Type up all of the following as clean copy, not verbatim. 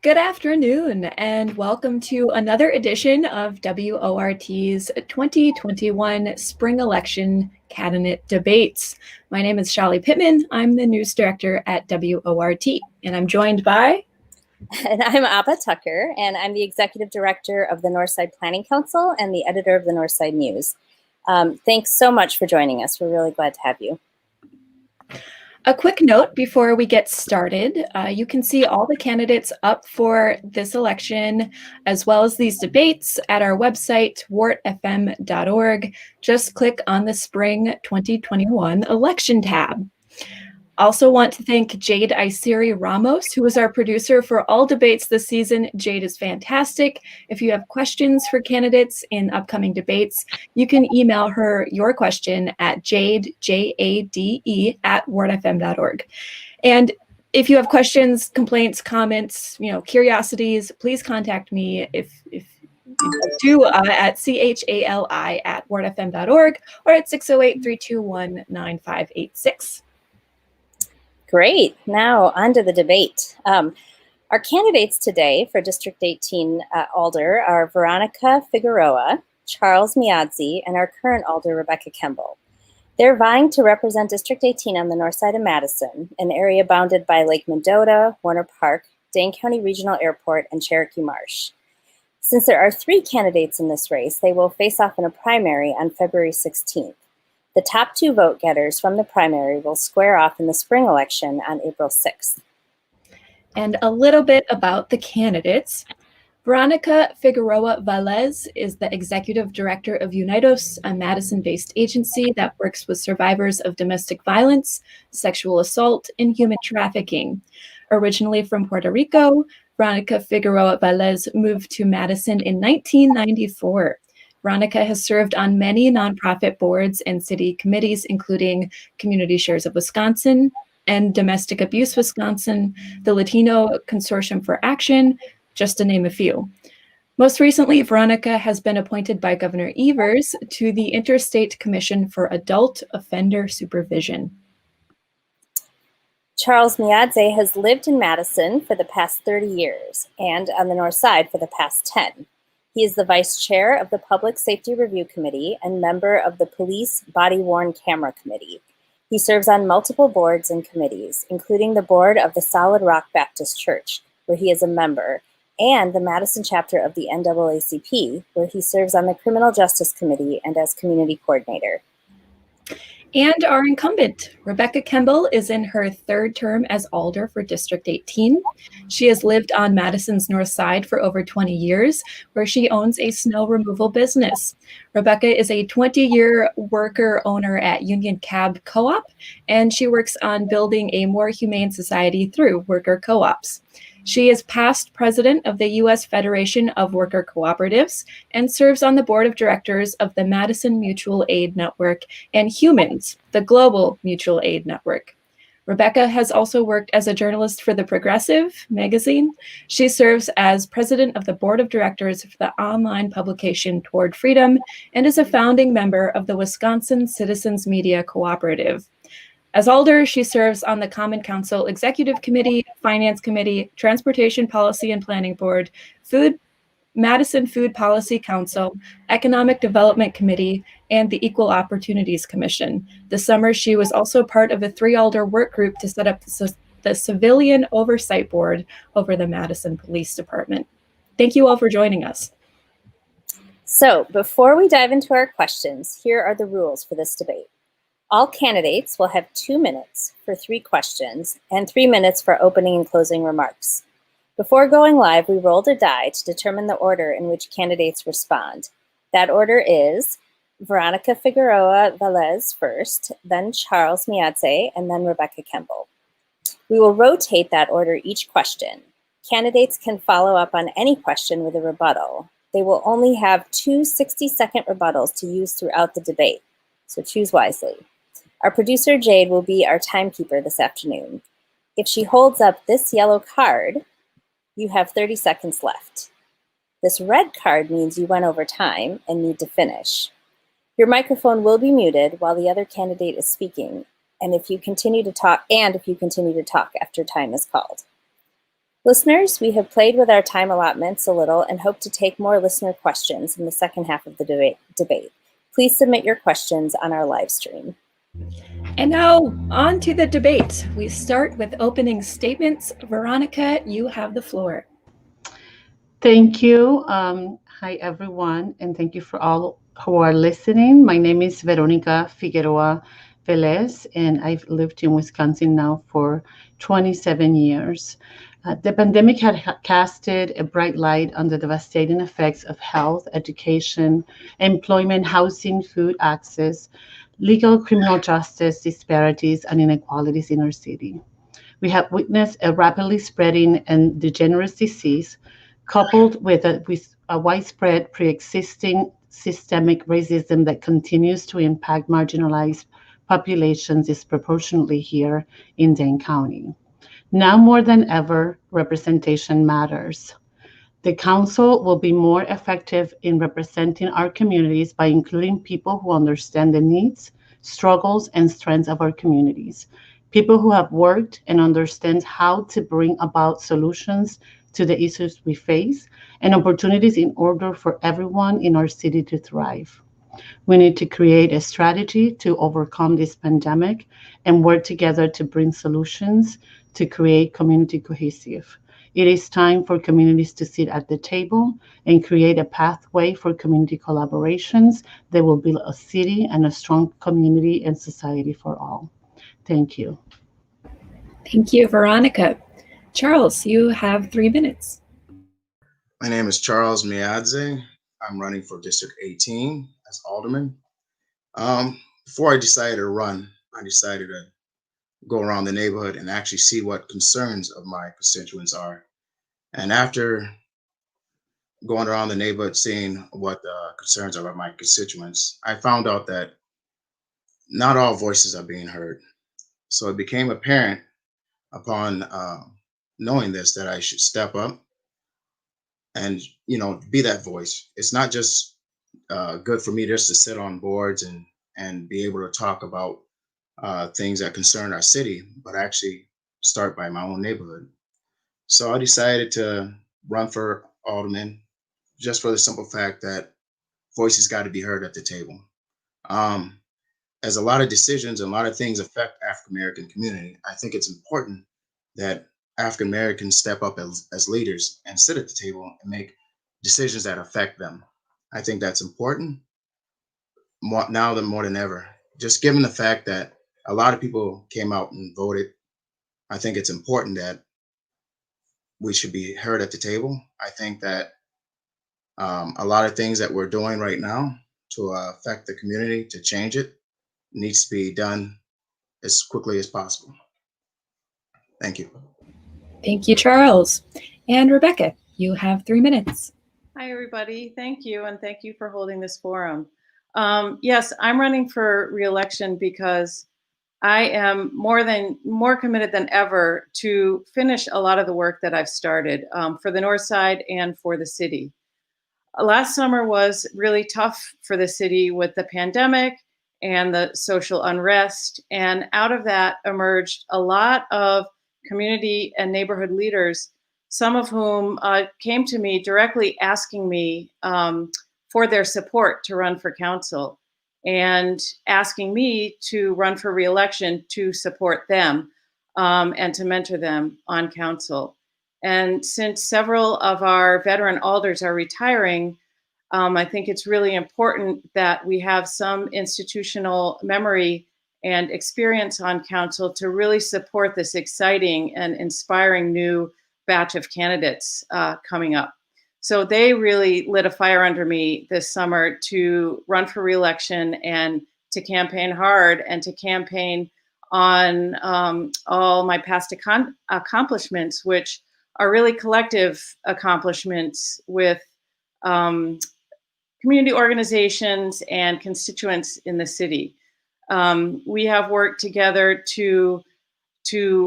Good afternoon, and welcome to another edition of WORT's 2021 Spring Election Candidate Debates. My name is Chali Pittman. I'm the news director at WORT, and I'm joined by... And I'm Abha Thakker, and I'm the executive director of the Northside Planning Council and the editor of the Northside News. Thanks so much for joining us. We're really glad to have you. A quick note before we get started, you can see all the candidates up for this election, as well as these debates at our website, wortfm.org. Just click on the Spring 2021 Election tab. Also want to thank Jade Isiri Ramos, who is our producer for all debates this season. Jade is fantastic. If you have questions for candidates in upcoming debates, you can email her your question at jade, Jade, at wordfm.org. And if you have questions, complaints, comments, curiosities, please contact me if you do at chali@wordfm.org or at 608-321-9586. Great. Now on to the debate. Our candidates today for District 18 Alder are Veronica Figueroa, Charles Myadze, and our current Alder, Rebecca Kemble. They're vying to represent District 18 on the north side of Madison, an area bounded by Lake Mendota, Warner Park, Dane County Regional Airport, and Cherokee Marsh. Since there are 3 candidates in this race, they will face off in a primary on February 16th. The top 2 vote getters from the primary will square off in the spring election on April 6th. And a little bit about the candidates. Veronica Figueroa Velez is the executive director of Unidos, a Madison-based agency that works with survivors of domestic violence, sexual assault, and human trafficking. Originally from Puerto Rico, Veronica Figueroa Velez moved to Madison in 1994. Veronica has served on many nonprofit boards and city committees, including Community Shares of Wisconsin and Domestic Abuse Wisconsin, the Latino Consortium for Action, just to name a few. Most recently, Veronica has been appointed by Governor Evers to the Interstate Commission for Adult Offender Supervision. Charles Myadze has lived in Madison for the past 30 years and on the north side for the past 10. He is the vice chair of the Public Safety Review Committee and member of the Police Body-Worn Camera Committee. He serves on multiple boards and committees, including the board of the Solid Rock Baptist Church, where he is a member, and the Madison chapter of the NAACP, where he serves on the Criminal Justice Committee and as community coordinator. And our incumbent, Rebecca Kemble, is in her 3rd term as Alder for District 18. She has lived on Madison's north side for over 20 years, where she owns a snow removal business. Rebecca is a 20-year worker owner at Union Cab Co-op, and she works on building a more humane society through worker co-ops. She is past president of the U.S. Federation of Worker Cooperatives and serves on the board of directors of the Madison Mutual Aid Network and Humans, the global mutual aid network. Rebecca has also worked as a journalist for The Progressive magazine. She serves as president of the board of directors for the online publication Toward Freedom and is a founding member of the Wisconsin Citizens Media Cooperative. As Alder, she serves on the Common Council Executive Committee, Finance Committee, Transportation Policy and Planning Board, Madison Food Policy Council, Economic Development Committee, and the Equal Opportunities Commission. This summer, she was also part of a 3-Alder work group to set up the Civilian Oversight Board over the Madison Police Department. Thank you all for joining us. So before we dive into our questions, here are the rules for this debate. All candidates will have 2 minutes for 3 questions and 3 minutes for opening and closing remarks. Before going live, we rolled a die to determine the order in which candidates respond. That order is Veronica Figueroa Velez first, then Charles Myadze, and then Rebecca Kemble. We will rotate that order each question. Candidates can follow up on any question with a rebuttal. They will only have 2 60-second rebuttals to use throughout the debate, so choose wisely. Our producer, Jade, will be our timekeeper this afternoon. If she holds up this yellow card, you have 30 seconds left. This red card means you went over time and need to finish. Your microphone will be muted while the other candidate is speaking, and if you continue to talk after time is called. Listeners, we have played with our time allotments a little and hope to take more listener questions in the second half of the debate. Please submit your questions on our live stream. And now on to the debate. We start with opening statements. Veronica, you have the floor. Thank you. Hi, everyone, and thank you for all who are listening. My name is Veronica Figueroa Velez, and I've lived in Wisconsin now for 27 years. The pandemic had casted a bright light on the devastating effects of health, education, employment, housing, food access, legal criminal justice disparities, and inequalities in our city. We have witnessed a rapidly spreading and degenerate disease, coupled with a widespread pre-existing systemic racism that continues to impact marginalized populations disproportionately here in Dane County. Now more than ever, representation matters. The council will be more effective in representing our communities by including people who understand the needs, struggles, and strengths of our communities. People who have worked and understand how to bring about solutions to the issues we face and opportunities in order for everyone in our city to thrive. We need to create a strategy to overcome this pandemic and work together to bring solutions to create community cohesive. It is time for communities to sit at the table and create a pathway for community collaborations that will build a city and a strong community and society for all. Thank you. Thank you, Veronica. Charles, you have 3 minutes. My name is Charles Myadze. I'm running for District 18 as alderman. Before I decided to run, I decided to go around the neighborhood and actually see what concerns of my constituents are. And after going around the neighborhood, seeing what the concerns are of my constituents, I found out that not all voices are being heard. So it became apparent upon knowing this that I should step up and be that voice. It's not just good for me just to sit on boards and be able to talk about things that concern our city, but actually start by my own neighborhood. So I decided to run for alderman just for the simple fact that voices got to be heard at the table. As a lot of decisions and a lot of things affect African American community, I think it's important that African Americans step up as leaders and sit at the table and make decisions that affect them. I think that's important now more than ever. Just given the fact that a lot of people came out and voted, I think it's important that we should be heard at the table. I think that a lot of things that we're doing right now to affect the community, to change it, needs to be done as quickly as possible. Thank you. Thank you, Charles. And Rebecca, you have 3 minutes. Hi, everybody. Thank you, and thank you for holding this forum. Yes, I'm running for re-election because I am more committed than ever to finish a lot of the work that I've started for the Northside and for the city. Last summer was really tough for the city with the pandemic and the social unrest, and out of that emerged a lot of community and neighborhood leaders, some of whom came to me directly asking me for their support to run for council and asking me to run for re-election to support them and to mentor them on council. And since several of our veteran alders are retiring, I think it's really important that we have some institutional memory and experience on council to really support this exciting and inspiring new batch of candidates coming up. So they really lit a fire under me this summer to run for re-election and to campaign hard and to campaign on all my past accomplishments, which are really collective accomplishments with community organizations and constituents in the city. We have worked together to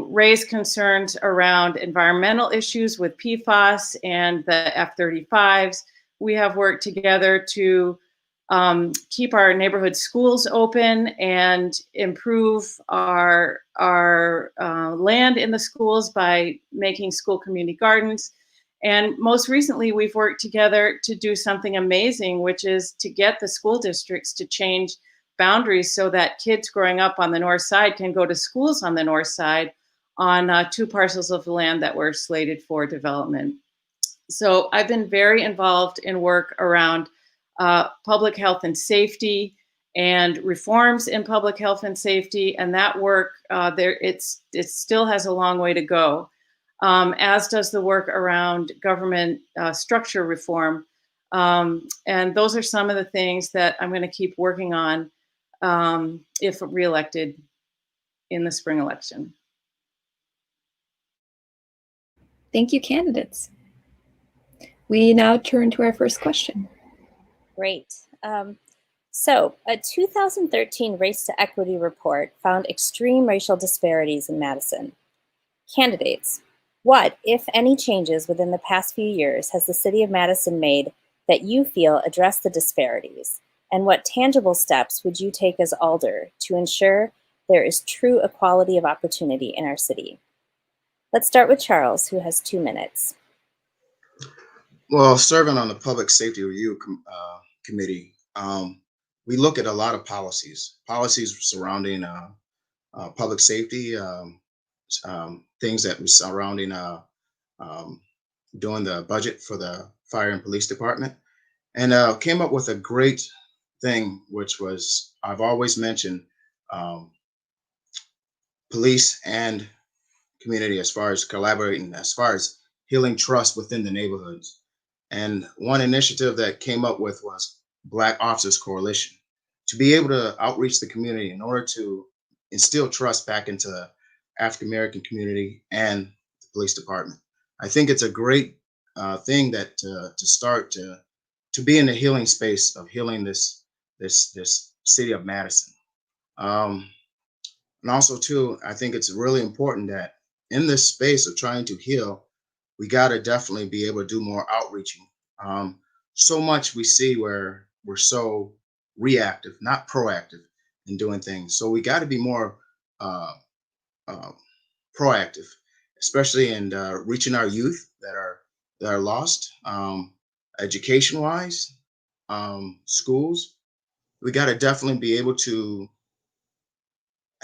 raise concerns around environmental issues with PFAS and the F-35s. We have worked together to keep our neighborhood schools open and improve our land in the schools by making school community gardens. And most recently, we've worked together to do something amazing, which is to get the school districts to change boundaries so that kids growing up on the north side can go to schools on the north side on 2 parcels of land that were slated for development. So I've been very involved in work around public health and safety and reforms in public health and safety, and that work it still has a long way to go, as does the work around government structure reform. And those are some of the things that I'm going to keep working on if reelected in the spring election. Thank you, candidates. We now turn to our first question. Great. So a 2013 Race to Equity report found extreme racial disparities in Madison. Candidates, what, if any, changes within the past few years has the city of Madison made that you feel address the disparities? And what tangible steps would you take as alder to ensure there is true equality of opportunity in our city? Let's start with Charles, who has 2 minutes. Well, serving on the Public Safety Review Committee, we look at a lot of policies surrounding public safety, things that were surrounding doing the budget for the fire and police department, and came up with a great thing, which was, I've always mentioned police and community as far as collaborating, as far as healing trust within the neighborhoods. And one initiative that came up with was Black Officers Coalition, to be able to outreach the community in order to instill trust back into the African American community and the police department. I think it's a great thing that to start to be in the healing space of healing this city of Madison. And also too, I think it's really important that in this space of trying to heal, we got to definitely be able to do more outreaching. So much we see where we're so reactive, not proactive in doing things. So we got to be more proactive, especially in reaching our youth that are lost, education wise, schools. We got to definitely be able to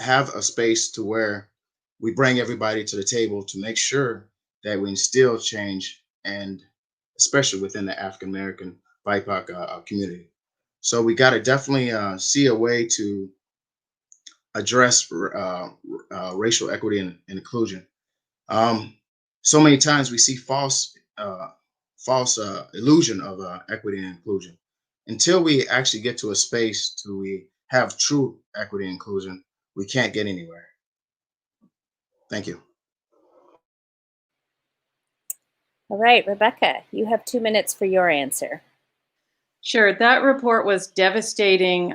have a space to where we bring everybody to the table to make sure that we instill change, and especially within the African American BIPOC community. So we got to definitely see a way to address racial equity and inclusion. So many times we see false illusion of equity and inclusion. Until we actually get to a space to we have true equity and inclusion, we can't get anywhere. Thank you. All right, Rebecca, you have 2 minutes for your answer. Sure, that report was devastating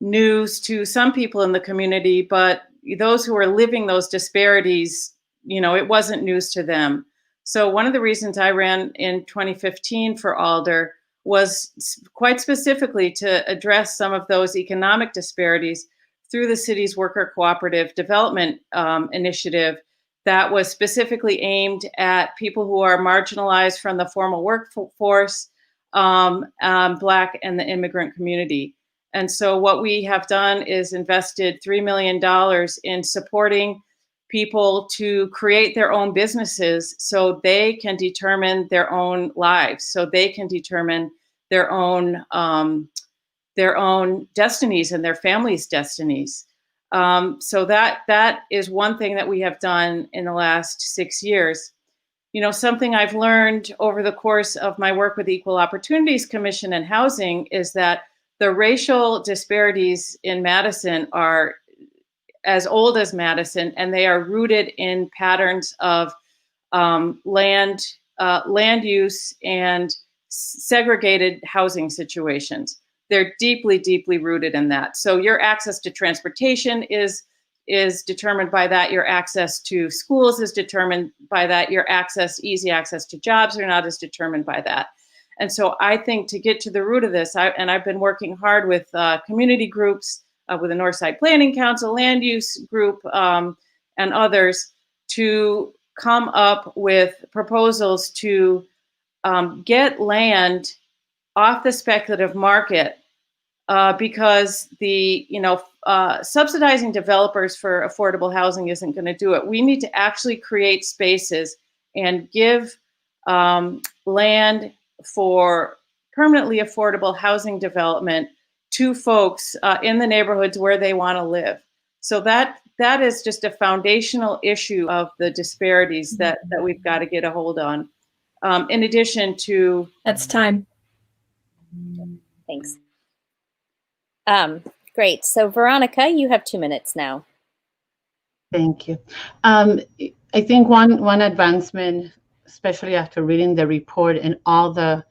news to some people in the community, but those who are living those disparities, it wasn't news to them. So one of the reasons I ran in 2015 for alder was quite specifically to address some of those economic disparities through the city's worker cooperative development initiative that was specifically aimed at people who are marginalized from the formal workforce, Black and the immigrant community. And so what we have done is invested $3 million in supporting people to create their own businesses so they can determine their own lives, so they can determine their own destinies and their families' destinies. So that is one thing that we have done in the last 6 years. Something I've learned over the course of my work with the Equal Opportunities Commission and Housing is that the racial disparities in Madison are as old as Madison, and they are rooted in patterns of land use and segregated housing situations. They're deeply, deeply rooted in that. So your access to transportation is determined by that. Your access to schools is determined by that. Your easy access to jobs are not as determined by that. And so I think to get to the root of this, I've been working hard with community groups, with the Northside Planning Council, land use group, and others to come up with proposals to get land off the speculative market, because subsidizing developers for affordable housing isn't going to do it. We need to actually create spaces and give land for permanently affordable housing development to folks in the neighborhoods where they want to live. So that is just a foundational issue of the disparities that we've got to get a hold on. In addition to... That's time. Thanks. Great. So Veronica, you have 2 minutes now. Thank you. I think one advancement, especially after reading the report and all the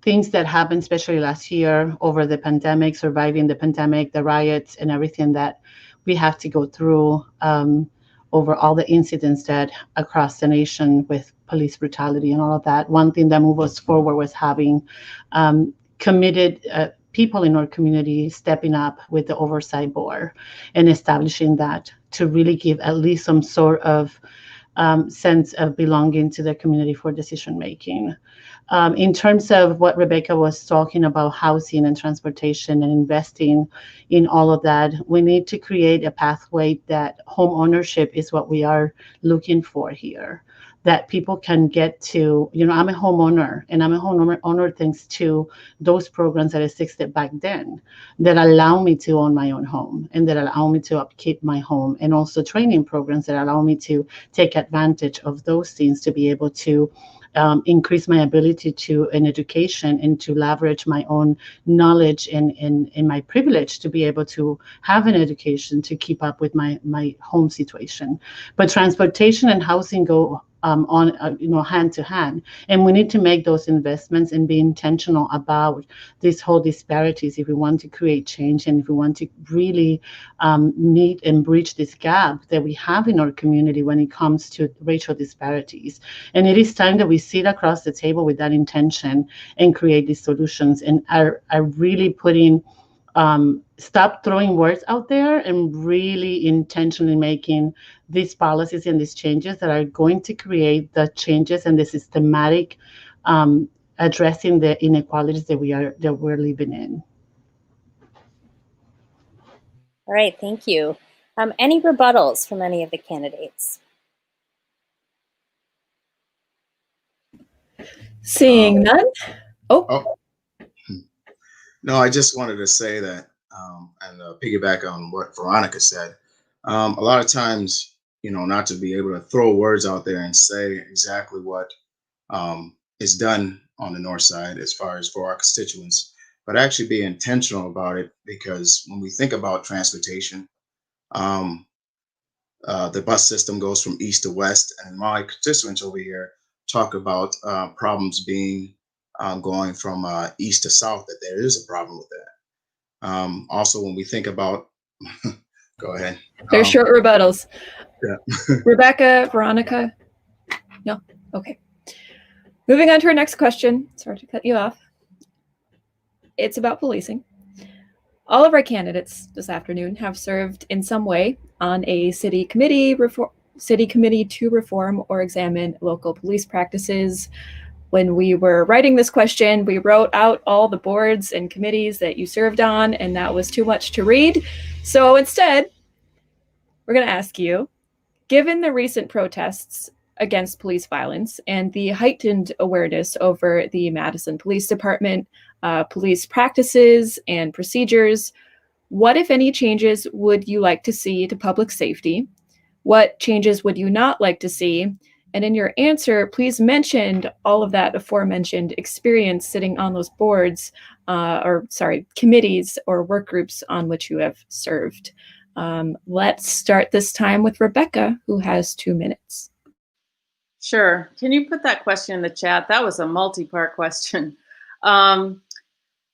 things that happened, especially last year over the pandemic, surviving the pandemic, the riots, and everything that we have to go through over all the incidents that across the nation with police brutality and all of that. One thing that moved us forward was having committed people in our community stepping up with the oversight board and establishing that to really give at least some sort of sense of belonging to the community for decision making. In terms of what Rebecca was talking about, housing and transportation and investing in all of that, we need to create a pathway that home ownership is what we are looking for here. That people can get to, I'm a homeowner, and I'm a homeowner thanks to those programs that existed back then that allow me to own my own home and that allow me to upkeep my home, and also training programs that allow me to take advantage of those things to be able to increase my ability to an education and to leverage my own knowledge and my privilege to be able to have an education to keep up with my home situation. But transportation and housing go hand to hand, and we need to make those investments and be intentional about this whole disparities if we want to create change and if we want to really meet and bridge this gap that we have in our community when it comes to racial disparities. And it is time that we sit across the table with that intention and create these solutions, and are really putting stop throwing words out there and really intentionally making these policies and these changes that are going to create the changes and the systematic addressing the inequalities that we're living in. All right, thank you. Any rebuttals from any of the candidates? Seeing none. No, I just wanted to say that, and piggyback on what Veronica said. A lot of times, not to be able to throw words out there and say exactly what is done on the North Side as far as for our constituents, but actually be intentional about it, because when we think about transportation, the bus system goes from east to west, and my constituents over here talk about problems being going from east to south, that there is a problem with that. Also, when we think about, go ahead. They're short rebuttals. Yeah. Rebecca, Veronica? No? Okay. Moving on to our next question. Sorry to cut you off. It's about policing. All of our candidates this afternoon have served in some way on a city committee to reform or examine local police practices. When we were writing this question, we wrote out all the boards and committees that you served on, and that was too much to read. So instead, we're going to ask you, given the recent protests against police violence and the heightened awareness over the Madison Police Department, police practices and procedures, what, if any, changes would you like to see to public safety? What changes would you not like to see? And in your answer, please mention all of that aforementioned experience sitting on those boards, committees or work groups on which you have served. Let's start this time with Rebecca, who has 2 minutes. Sure. Can you put that question in the chat? That was a multi-part question.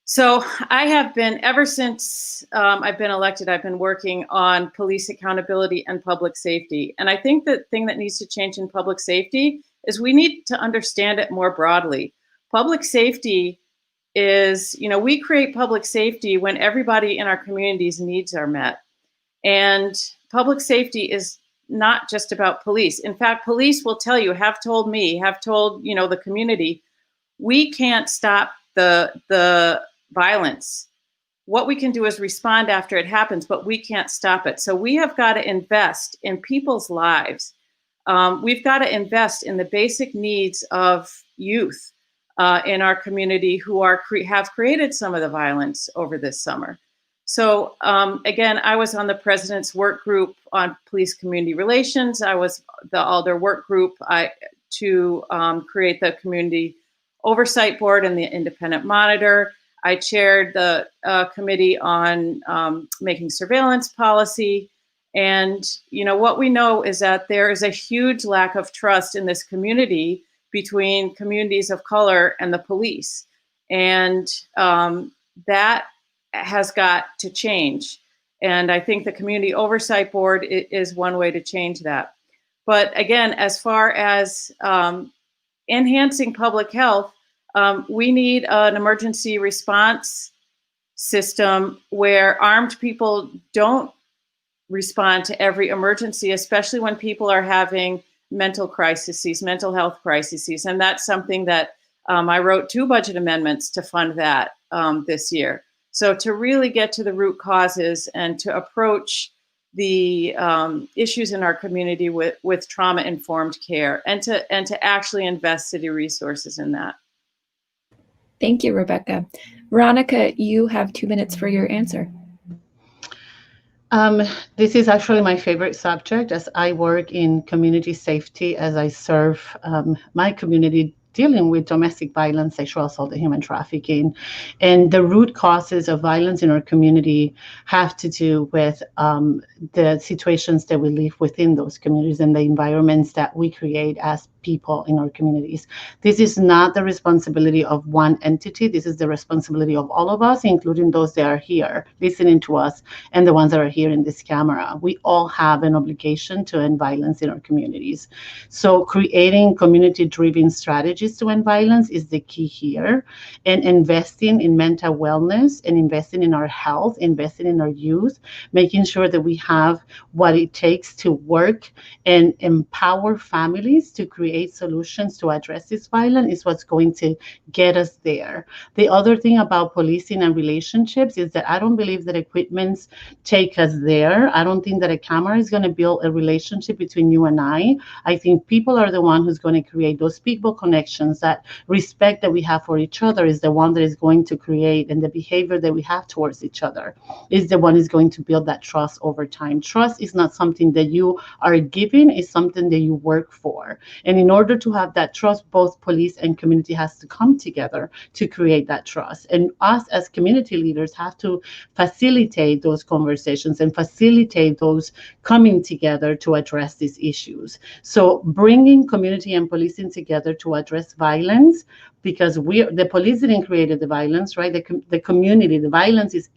So I have been, ever since I've been elected, I've been working on police accountability and public safety. And I think the thing that needs to change in public safety is we need to understand it more broadly. public safety is, we create public safety when everybody in our community's needs are met. And public safety is not just about police. In fact, police will tell you, have told me, have told, the community, we can't stop the violence. What we can do is respond after it happens, but we can't stop it. So we have got to invest in people's lives. We've got to invest in the basic needs of youth in our community who have created some of the violence over this summer. So again, I was on the president's work group on police community relations. I was the Alder work group to create the community oversight board and the independent monitor. I chaired the committee on making surveillance policy. And, what we know is that there is a huge lack of trust in this community between communities of color and the police. And that has got to change. And I think the Community Oversight Board is one way to change that. But again, as far as enhancing public health, we need an emergency response system where armed people don't respond to every emergency, especially when people are having mental crises, mental health crises. And that's something that I wrote 2 budget amendments to fund that this year. So to really get to the root causes and to approach the issues in our community with trauma-informed care, and to actually invest city resources in that. Thank you, Rebecca. Veronica, you have 2 minutes for your answer. This is actually my favorite subject, as I work in community safety, as I serve my community dealing with domestic violence, sexual assault, and human trafficking. And the root causes of violence in our community have to do with the situations that we live within those communities and the environments that we create as people in our communities. This is not the responsibility of one entity. This is the responsibility of all of us, including those that are here listening to us and the ones that are here in this camera. We all have an obligation to end violence in our communities. So creating community-driven strategies to end violence is the key here, and investing in mental wellness and investing in our health, investing in our youth, making sure that we have what it takes to work and empower families to create solutions to address this violence is what's going to get us there. The other thing about policing and relationships is that I don't believe that equipments take us there. I don't think that a camera is going to build a relationship between you and I. I think people are the one who's going to create those people connections. That respect that we have for each other is the one that is going to create, and the behavior that we have towards each other is the one is going to build that trust over time. Trust is not something that you are given, it's something that you work for. And in order to have that trust, both police and community has to come together to create that trust. And us as community leaders have to facilitate those conversations and facilitate those coming together to address these issues. So bringing community and policing together to address violence, because the police didn't create the violence, right? The community, the violence is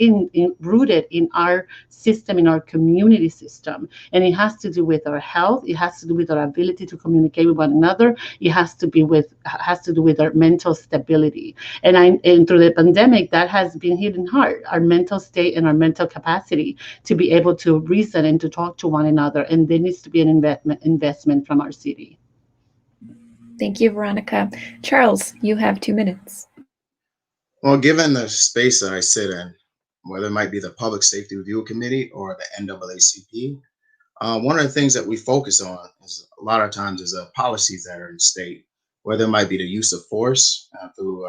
rooted in our system, in our community system. And it has to do with our health. It has to do with our ability to communicate with one another. It has to do with our mental stability. And through the pandemic, that has been hitting hard, our mental state and our mental capacity to be able to reason and to talk to one another. And there needs to be an investment from our city. Thank you, Veronica. Charles, you have 2 minutes. Well, given the space that I sit in, whether it might be the Public Safety Review Committee or the NAACP, one of the things that we focus on is a lot of times is policies that are in state, whether it might be the use of force through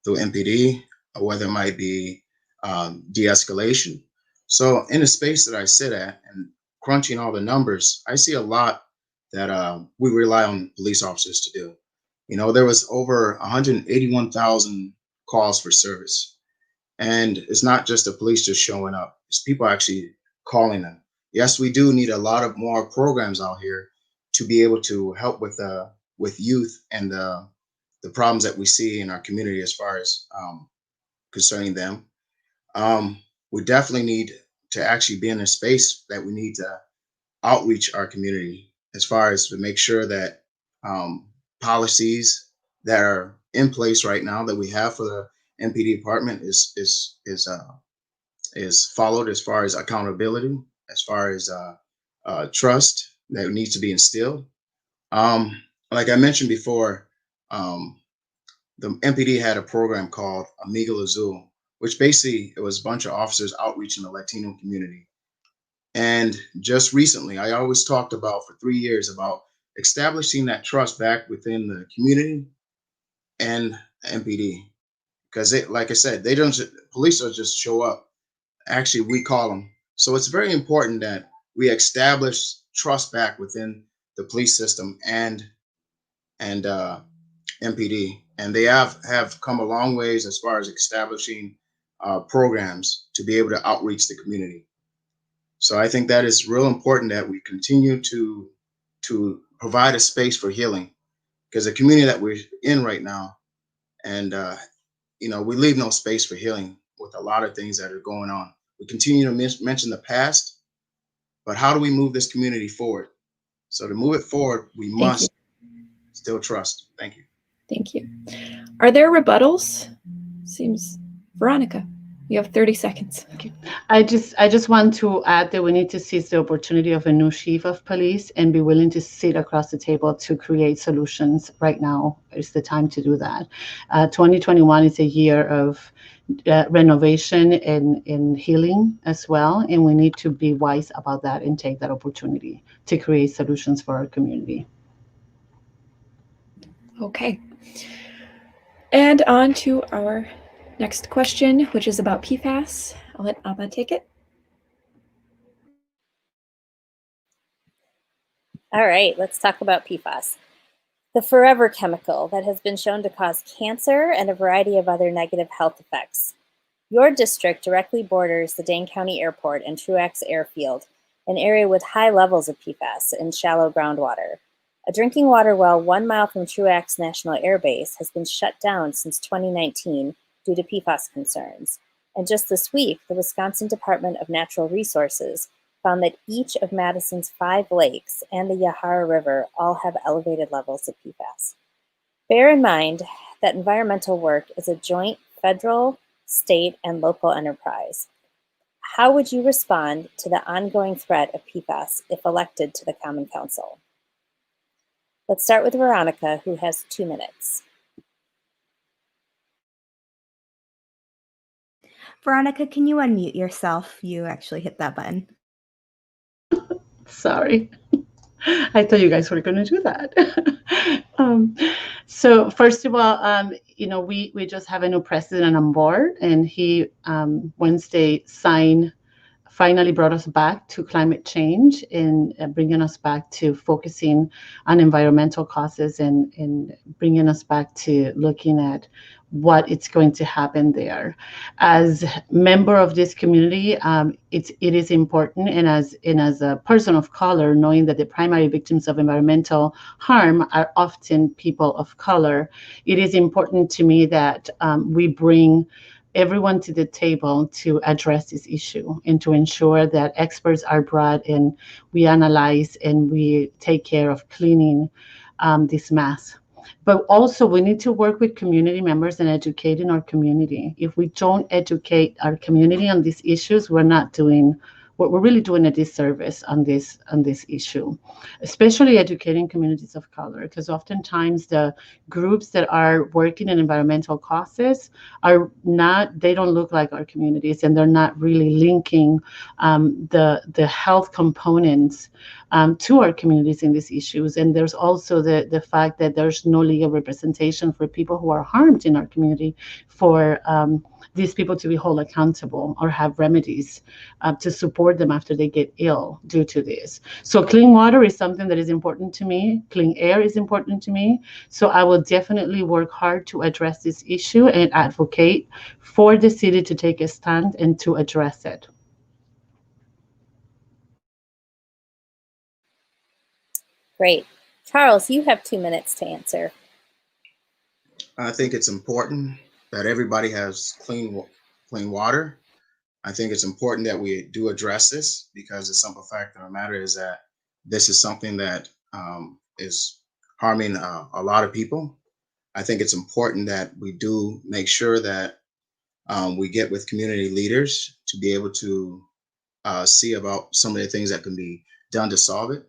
MPD, or whether it might be de-escalation. So in the space that I sit at and crunching all the numbers, I see a lot that we rely on police officers to do. There was over 181,000 calls for service. And it's not just the police just showing up, it's people actually calling them. Yes, we do need a lot of more programs out here to be able to help with youth and the problems that we see in our community as far as concerning them. We definitely need to actually be in a space that we need to outreach our community as far as to make sure that policies that are in place right now that we have for the MPD department is followed, as far as accountability, as far as trust that needs to be instilled. Like I mentioned before, the MPD had a program called Amigo Azul, which basically it was a bunch of officers outreaching the Latino community. And just recently, I always talked about for 3 years about establishing that trust back within the community and MPD, because like I said, they don't. Police don't just show up. Actually, we call them. So it's very important that we establish trust back within the police system and MPD, and they have come a long ways as far as establishing programs to be able to outreach the community. So I think that is real important that we continue to provide a space for healing, because the community that we're in right now, and we leave no space for healing with a lot of things that are going on. We continue to mention the past, but how do we move this community forward? So to move it forward, we must still trust. Thank you. Thank you. Are there rebuttals? Seems Veronica, you have 30 seconds. Okay. I just want to add that we need to seize the opportunity of a new chief of police and be willing to sit across the table to create solutions. Right now is the time to do that. 2021 is a year of renovation and healing as well, and we need to be wise about that and take that opportunity to create solutions for our community. Okay. And on to our next question, which is about PFAS. I'll let Abha take it. All right, let's talk about PFAS. The forever chemical that has been shown to cause cancer and a variety of other negative health effects. Your district directly borders the Dane County Airport and Truax Airfield, an area with high levels of PFAS in shallow groundwater. A drinking water well 1 mile from Truax National Air Base has been shut down since 2019 due to PFAS concerns. And just this week, the Wisconsin Department of Natural Resources found that each of Madison's 5 lakes and the Yahara River all have elevated levels of PFAS. Bear in mind that environmental work is a joint federal, state, and local enterprise. How would you respond to the ongoing threat of PFAS if elected to the Common Council? Let's start with Veronica, who has 2 minutes. Veronica, can you unmute yourself? You actually hit that button. Sorry. I thought you guys were going to do that. So first of all, we just have a new president on board, and he Wednesday finally brought us back to climate change and bringing us back to focusing on environmental causes and bringing us back to looking at what it's going to happen there. As member of this community, it is important, and as a person of color, knowing that the primary victims of environmental harm are often people of color, it is important to me that we bring everyone to the table to address this issue and to ensure that experts are brought and we analyze and we take care of cleaning this mess. But also we need to work with community members and educating our community. If we don't educate our community on these issues, we're really doing a disservice on this issue, especially educating communities of color, because oftentimes the groups that are working in environmental causes they don't look like our communities, and they're not really linking the health components to our communities in these issues. And there's also the fact that there's no legal representation for people who are harmed in our community for these people to be held accountable or have remedies to support them after they get ill due to this. So clean water is something that is important to me. Clean air is important to me. So I will definitely work hard to address this issue and advocate for the city to take a stand and to address it. Great. Charles, you have 2 minutes to answer. I think it's important that everybody has clean water. I think it's important that we do address this, because the simple fact of the matter is that this is something that is harming a lot of people. I think it's important that we do make sure that we get with community leaders to be able to see about some of the things that can be done to solve it.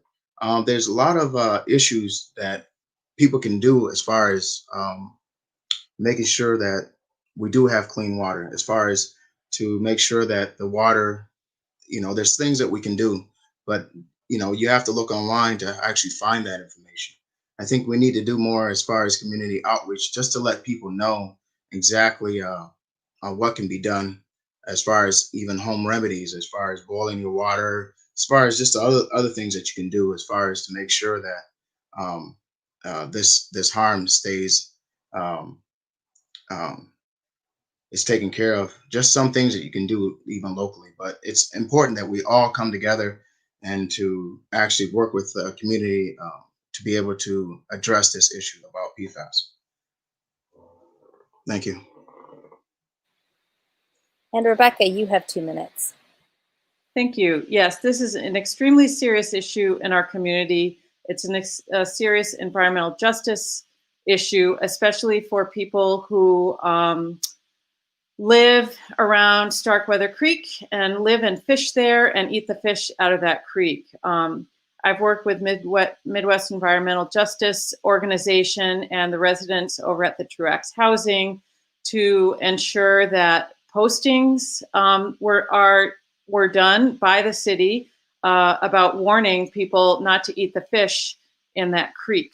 There's a lot of issues that people can do as far as making sure that we do have clean water, as far as to make sure that the water, there's things that we can do, but you have to look online to actually find that information. I think we need to do more as far as community outreach, just to let people know exactly what can be done, as far as even home remedies, as far as boiling your water, as far as just other things that you can do, as far as to make sure that this harm stays um, um, is taken care of. Just some things that you can do even locally, but it's important that we all come together and to actually work with the community to be able to address this issue about PFAS. Thank you. And Rebecca, you have 2 minutes. Thank you. Yes, this is an extremely serious issue in our community. It's a serious environmental justice issue, especially for people who live around Starkweather Creek and live and fish there and eat the fish out of that creek. I've worked with Midwest Environmental Justice Organization and the residents over at the Truax Housing to ensure that postings were done by the city about warning people not to eat the fish in that creek.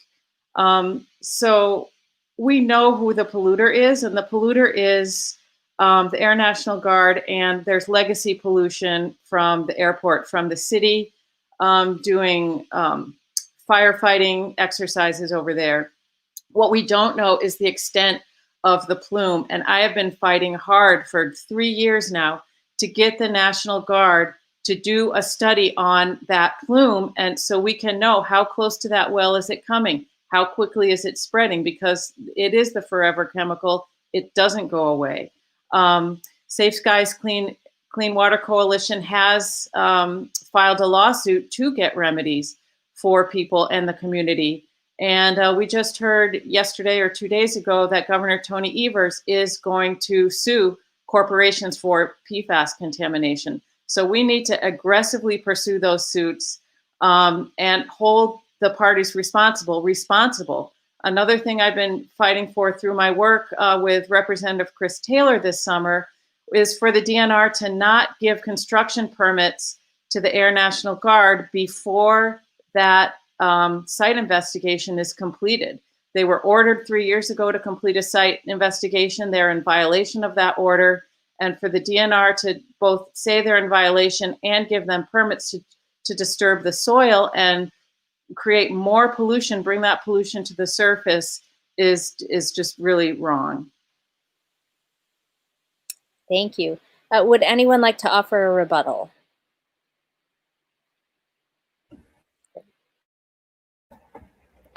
So we know who the polluter is, and the polluter is the Air National Guard, and there's legacy pollution from the airport, from the city doing firefighting exercises over there. What we don't know is the extent of the plume, and I have been fighting hard for 3 years now to get the National Guard to do a study on that plume, and so we can know how close to that well is it coming, how quickly is it spreading, because it is the forever chemical. It doesn't go away. Safe Skies Clean Water Coalition has filed a lawsuit to get remedies for people and the community. And we just heard yesterday or 2 days ago that Governor Tony Evers is going to sue corporations for PFAS contamination. So we need to aggressively pursue those suits and hold the parties responsible. Another thing I've been fighting for through my work with Representative Chris Taylor this summer is for the DNR to not give construction permits to the Air National Guard before that site investigation is completed. They were ordered 3 years ago to complete a site investigation. They're in violation of that order. And for the DNR to both say they're in violation and give them permits to disturb the soil and create more pollution, bring that pollution to the surface is just really wrong. Thank you. Would anyone like to offer a rebuttal?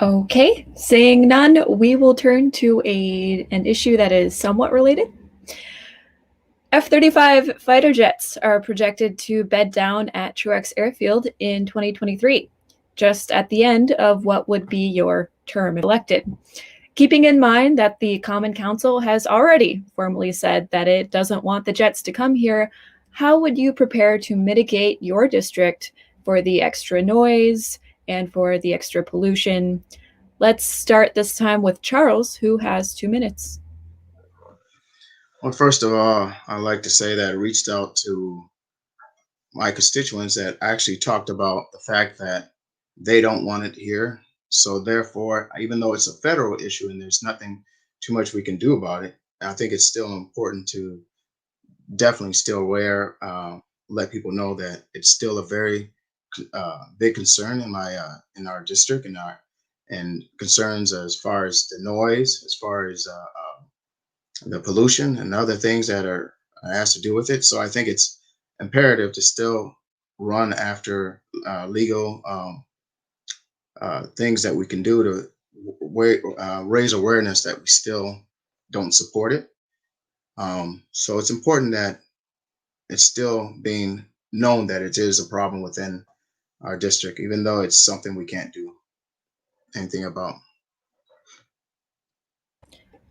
Okay, seeing none, we will turn to an issue that is somewhat related. F-35 fighter jets are projected to bed down at Truax Airfield in 2023, just at the end of what would be your term if elected. Keeping in mind that the Common Council has already formally said that it doesn't want the jets to come here, how would you prepare to mitigate your district for the extra noise and for the extra pollution? Let's start this time with Charles, who has 2 minutes. Well, first of all, I'd like to say that I reached out to my constituents that actually talked about the fact that they don't want it here. So therefore, even though it's a federal issue and there's nothing too much we can do about it, I think it's still important to definitely still let people know that it's still a very big concern in our district and concerns as far as the noise, as far as the pollution and other things that has to do with it. So I think it's imperative to still run after legal things that we can do to raise awareness that we still don't support it. So it's important that it's still being known that it is a problem within our district, even though it's something we can't do anything about.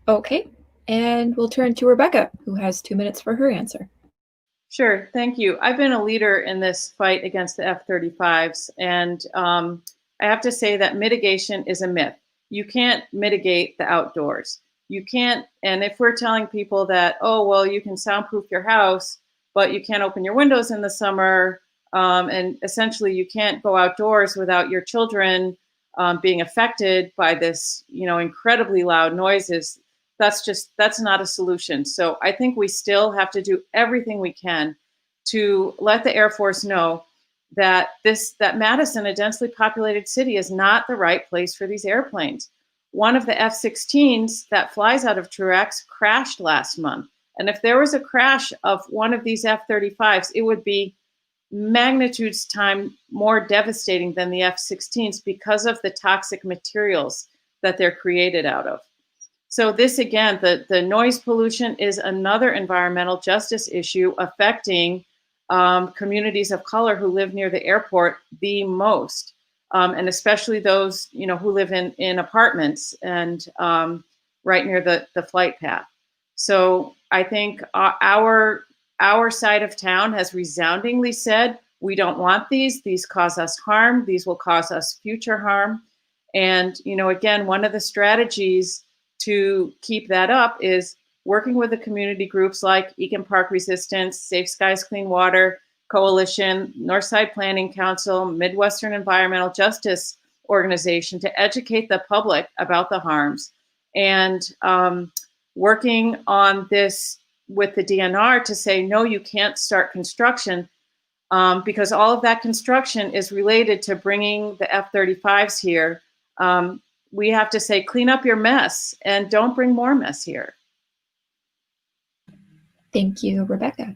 Okay, and we'll turn to Rebecca, who has 2 minutes for her answer. Sure, thank you. I've been a leader in this fight against the F-35s, and I have to say that mitigation is a myth. You can't mitigate the outdoors. You can't, and if we're telling people that, oh, well, you can soundproof your house, but you can't open your windows in the summer, and essentially you can't go outdoors without your children being affected by this, incredibly loud noises. That's not a solution. So I think we still have to do everything we can to let the Air Force know that Madison, a densely populated city, is not the right place for these airplanes. One of the F-16s that flies out of Truax crashed last month. And if there was a crash of one of these F-35s, it would be magnitudes time more devastating than the F-16s because of the toxic materials that they're created out of. So this, again, the noise pollution is another environmental justice issue affecting communities of color who live near the airport the most, and especially those who live in apartments and right near the flight path. So I think our side of town has resoundingly said, we don't want these. These cause us harm. These will cause us future harm. And again, one of the strategies to keep that up is working with the community groups like Eakin Park Resistance, Safe Skies Clean Water Coalition, Northside Planning Council, Midwestern Environmental Justice Organization to educate the public about the harms, and working on this with the DNR to say, no, you can't start construction because all of that construction is related to bringing the F-35s here. We have to say, clean up your mess and don't bring more mess here. Thank you, Rebecca.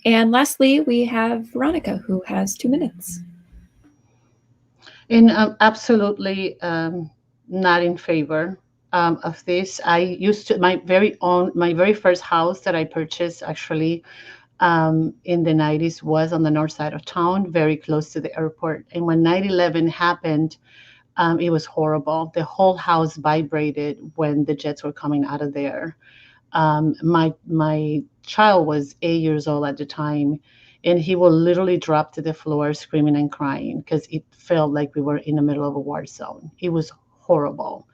And lastly, we have Veronica, who has 2 minutes. And absolutely not in favor of this. I used to, my very first house that I purchased actually in the 90s was on the north side of town, very close to the airport. And when 9/11 happened, it was horrible. The whole house vibrated when the jets were coming out of there. My child was 8 years old at the time, and he will literally drop to the floor screaming and crying because it felt like we were in the middle of a war zone. It was horrible.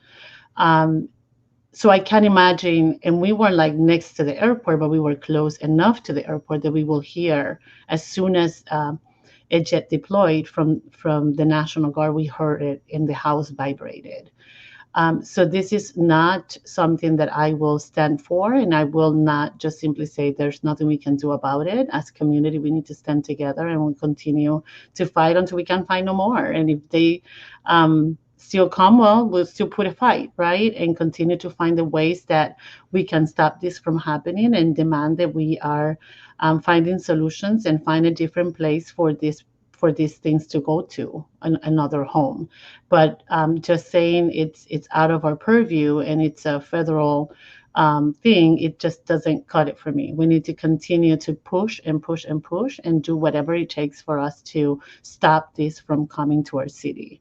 So I can imagine, and we were like next to the airport, but we were close enough to the airport that we will hear as soon as a jet deployed from the National Guard, we heard it and the house vibrated. So this is not something that I will stand for, and I will not just simply say there's nothing we can do about it. As a community, we need to stand together and we'll continue to fight until we can fight no more. And if they still come, well, we'll still put a fight, right? And continue to find the ways that we can stop this from happening and demand that we are finding solutions and find a different place for these things to go to another home. But just saying it's out of our purview and it's a federal thing, it just doesn't cut it for me. We need to continue to push and push and push and do whatever it takes for us to stop this from coming to our city.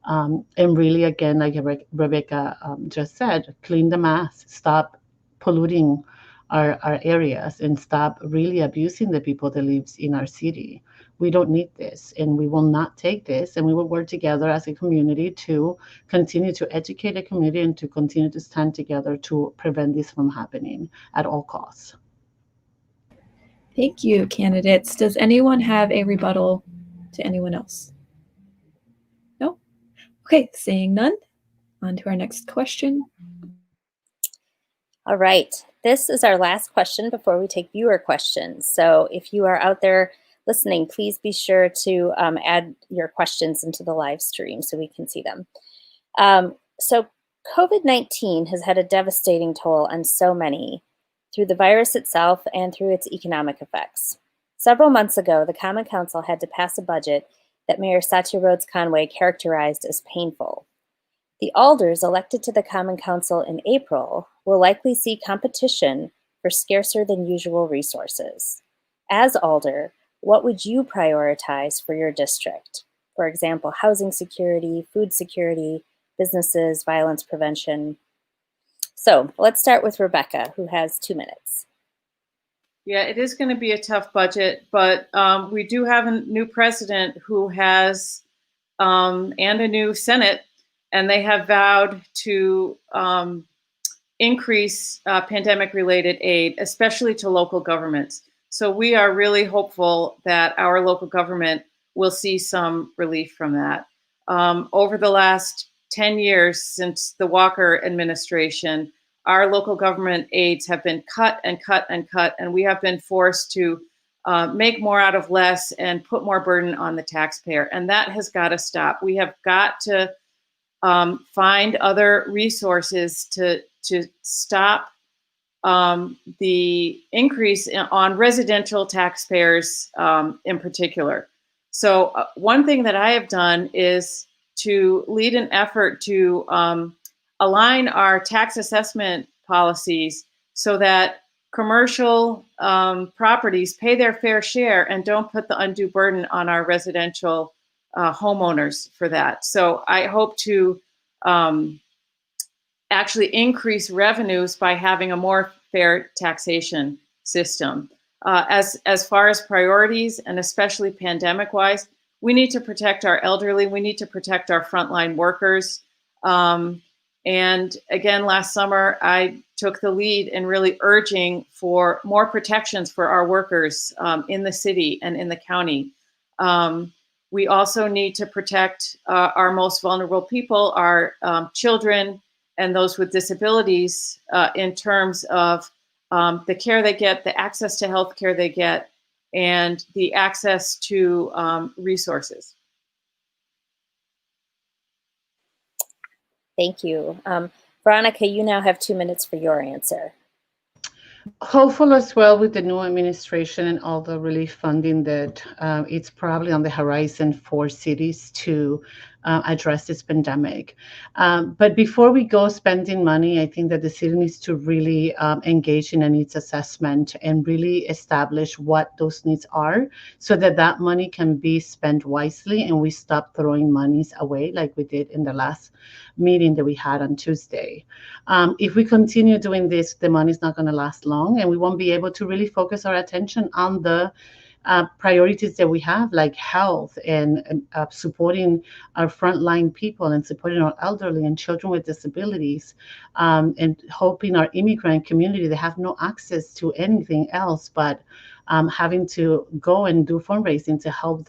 And really, again, like Rebecca just said, clean the mess, stop polluting our areas, and stop really abusing the people that live in our city. We don't need this, and we will not take this, and we will work together as a community to continue to educate the community and to continue to stand together to prevent this from happening at all costs. Thank you, candidates. Does anyone have a rebuttal to anyone else? No? Okay, seeing none, on to our next question. All right, this is our last question before we take viewer questions. So if you are out there listening, please be sure to add your questions into the live stream so we can see them. So COVID-19 has had a devastating toll on so many through the virus itself and through its economic effects. Several months ago, the Common Council had to pass a budget that Mayor Satya Rhodes Conway characterized as painful. The alders elected to the Common Council in April will likely see competition for scarcer than usual resources. As alder, what would you prioritize for your district? For example, housing security, food security, businesses, violence prevention. So let's start with Rebecca, who has 2 minutes. Yeah, it is going to be a tough budget, but we do have a new president who has, and a new Senate, and they have vowed to increase pandemic-related aid, especially to local governments. So we are really hopeful that our local government will see some relief from that. Over the last 10 years since the Walker administration, our local government aids have been cut and cut and cut, and we have been forced to make more out of less and put more burden on the taxpayer. And that has got to stop. We have got to find other resources to stop the increase on residential taxpayers in particular. So one thing that I have done is to lead an effort to align our tax assessment policies so that commercial properties pay their fair share and don't put the undue burden on our residential homeowners for that. So I hope to actually increase revenues by having a more fair taxation system. As far as priorities, and especially pandemic-wise, we need to protect our elderly. We need to protect our frontline workers. And again, last summer, I took the lead in really urging for more protections for our workers in the city and in the county. We also need to protect our most vulnerable people, our children and those with disabilities, in terms of the care they get, the access to health care they get, and the access to resources. Thank you. Veronica, you now have 2 minutes for your answer. Hopeful as well with the new administration and all the relief funding that it's probably on the horizon for cities to address this pandemic. But before we go spending money, I think that the city needs to really engage in a needs assessment and really establish what those needs are so that that money can be spent wisely and we stop throwing monies away like we did in the last meeting that we had on Tuesday. If we continue doing this, the money is not going to last long and we won't be able to really focus our attention on the priorities that we have, like health and supporting our frontline people and supporting our elderly and children with disabilities, and helping our immigrant community that have no access to anything else but having to go and do fundraising to help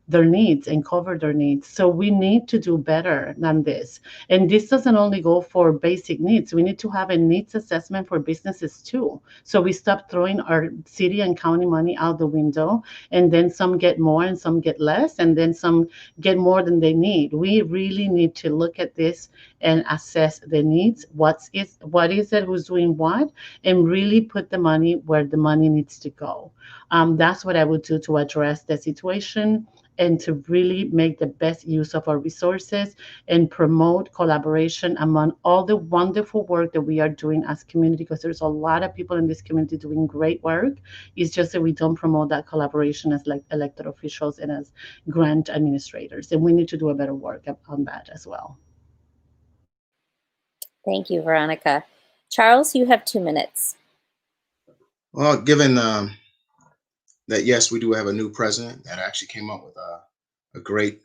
their needs and cover their needs. So we need to do better than this. And this doesn't only go for basic needs. We need to have a needs assessment for businesses too. So we stop throwing our city and county money out the window, and then some get more and some get less, and then some get more than they need. We really need to look at this and assess the needs, what is it, who's doing what, and really put the money where the money needs to go. That's what I would do to address the situation and to really make the best use of our resources and promote collaboration among all the wonderful work that we are doing as community, because there's a lot of people in this community doing great work. It's just that we don't promote that collaboration as like elected officials and as grant administrators. And we need to do a better work on that as well. Thank you, Veronica. Charles, you have 2 minutes. Well, given that, yes, we do have a new president that actually came up with a great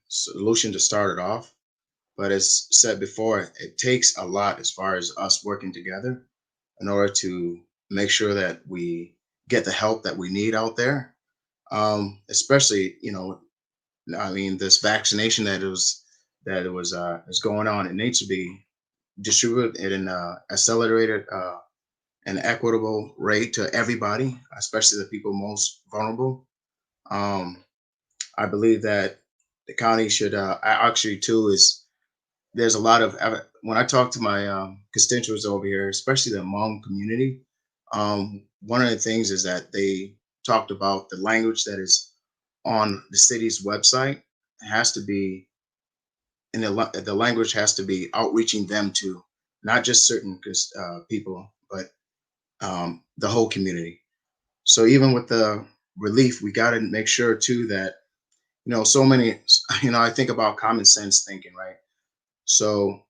solution to start it off. But as said before, it takes a lot as far as us working together in order to make sure that we get the help that we need out there. Especially, I mean, this vaccination that is going on, it needs to be distributed in an accelerated an equitable rate to everybody, especially the people most vulnerable. I believe that the county should actually too there's a lot of, when I talk to my constituents over here, especially the Hmong community, one of the things is that they talked about the language that is on the city's website. It has to be, and the language has to be outreaching them to not just certain people, but the whole community. So even with the relief, we got to make sure too that, so many, I think about common sense thinking, right? So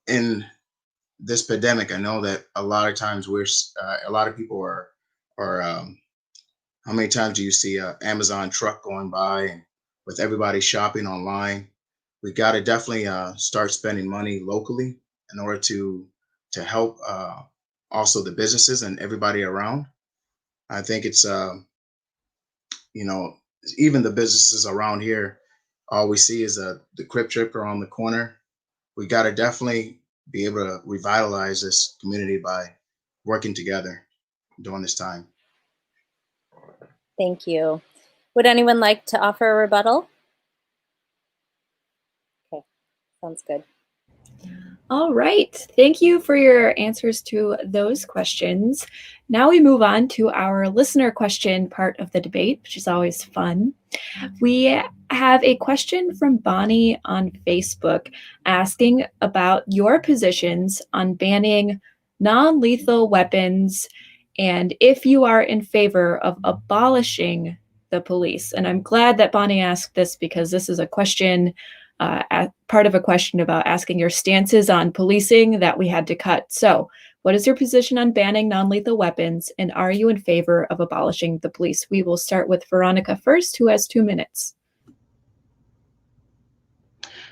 in this pandemic, I know that a lot of times a lot of people are how many times do you see a Amazon truck going by and with everybody shopping online? We got to definitely start spending money locally in order to help also the businesses and everybody around. I think it's you know, even the businesses around here, all we see is the Crip Tripper on the corner. We got to definitely be able to revitalize this community by working together during this time. Thank you. Would anyone like to offer a rebuttal? Okay, sounds good. All right. Thank you for your answers to those questions. Now we move on to our listener question part of the debate, which is always fun. We have a question from Bonnie on Facebook asking about your positions on banning non-lethal weapons and if you are in favor of abolishing the police. And I'm glad that Bonnie asked this because this is a question, part of a question about asking your stances on policing that we had to cut. So, what is your position on banning non-lethal weapons, and are you in favor of abolishing the police? We will start with Veronica first, who has 2 minutes.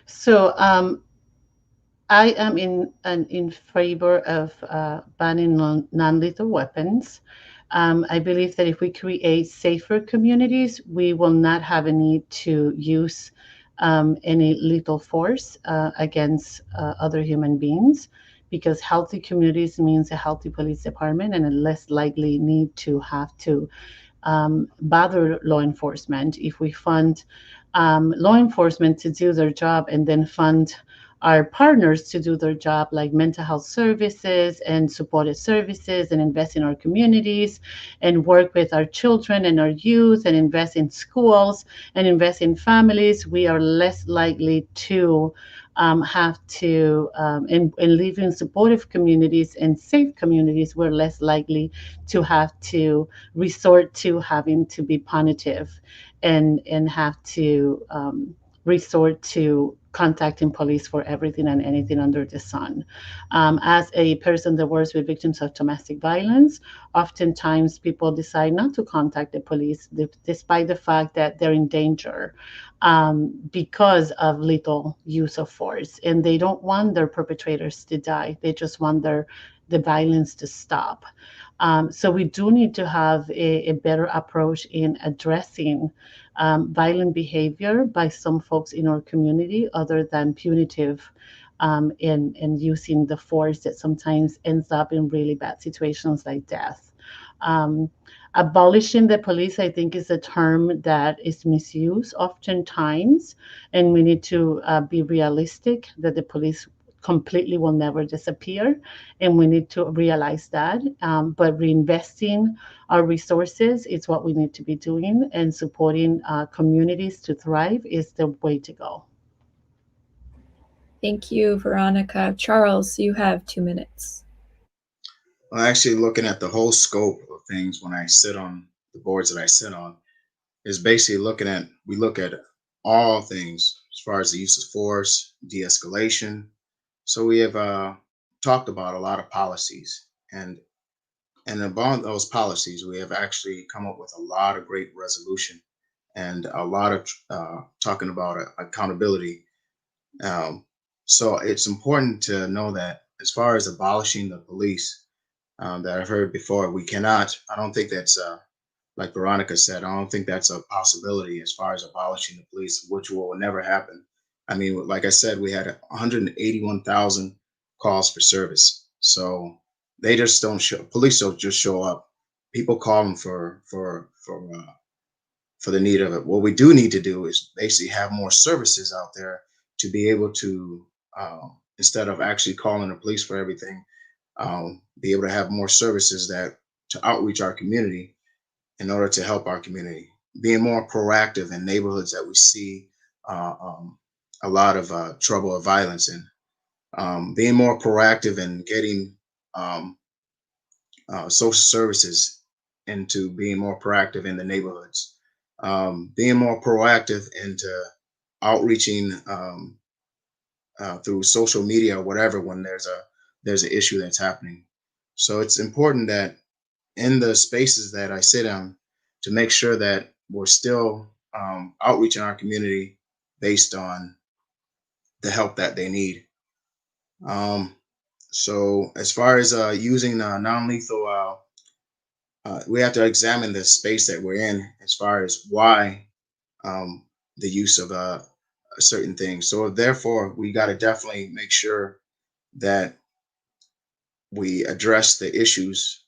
So I am in favor of banning non-lethal weapons. I believe that if we create safer communities, we will not have a need to use any lethal force against other human beings, because healthy communities means a healthy police department and a less likely need to have to bother law enforcement. If we fund law enforcement to do their job and then fund our partners to do their job, like mental health services and supportive services, and invest in our communities and work with our children and our youth and invest in schools and invest in families, we are less likely to have to, and live in supportive communities and safe communities, we're less likely to have to resort to having to be punitive and have to resort to contacting police for everything and anything under the sun. As a person that works with victims of domestic violence, oftentimes people decide not to contact the police despite the fact that they're in danger because of lethal use of force. And they don't want their perpetrators to die. They just want the violence to stop. So we do need to have a better approach in addressing violent behavior by some folks in our community other than punitive and using the force that sometimes ends up in really bad situations like death. Abolishing the police, I think, is a term that is misused oftentimes, and we need to be realistic that the police completely will never disappear, and we need to realize that. But reinvesting our resources is what we need to be doing, and supporting communities to thrive is the way to go. Thank you, Veronica. Charles, you have 2 minutes. Well, actually, looking at the whole scope of things when I sit on the boards that I sit on is basically we look at all things as far as the use of force, de-escalation. So we have talked about a lot of policies, and about those policies, we have actually come up with a lot of great resolution and a lot of talking about accountability. So it's important to know that as far as abolishing the police, that I've heard before, we cannot. I don't think that's like Veronica said. I don't think that's a possibility as far as abolishing the police, which will never happen. I mean, like I said, we had 181,000 calls for service. So they just don't show. Police don't just show up. People call them for the need of it. What we do need to do is basically have more services out there to be able to, instead of actually calling the police for everything, be able to have more services that to outreach our community in order to help our community. Being more proactive in neighborhoods that we see a lot of trouble or violence in. Being more proactive in getting social services into being more proactive in the neighborhoods. Being more proactive into outreaching through social media or whatever when there's there's an issue that's happening. So it's important that in the spaces that I sit in, to make sure that we're still outreaching our community based on the help that they need. So as far as using non-lethal, we have to examine the space that we're in as far as why the use of certain things. So therefore, we got to definitely make sure that we address the issues,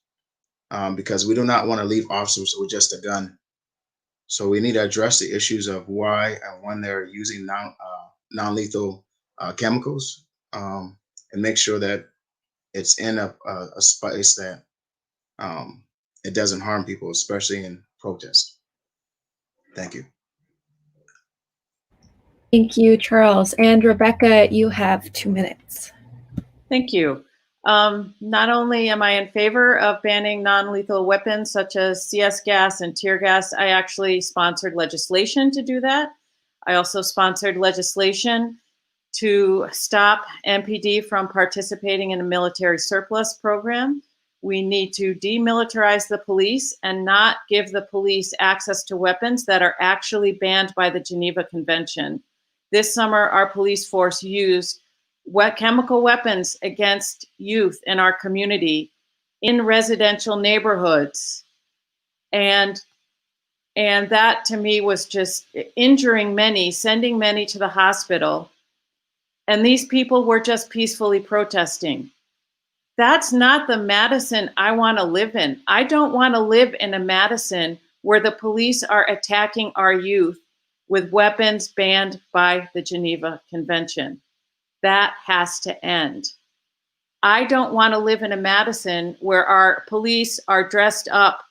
because we do not want to leave officers with just a gun. So we need to address the issues of why and when they're using non-lethal chemicals, and make sure that it's in a space that it doesn't harm people, especially in protest. Thank you. Thank you, Charles. And Rebecca, you have 2 minutes. Thank you. Not only am I in favor of banning non-lethal weapons such as CS gas and tear gas, I actually sponsored legislation to do that. I also sponsored legislation to stop MPD from participating in a military surplus program. We need to demilitarize the police and not give the police access to weapons that are actually banned by the Geneva Convention. This summer, our police force used chemical weapons against youth in our community in residential neighborhoods. And that to me was just injuring many, sending many to the hospital. And these people were just peacefully protesting. That's not the Madison I want to live in. I don't want to live in a Madison where the police are attacking our youth with weapons banned by the Geneva Convention. That has to end. I don't want to live in a Madison where our police are dressed up,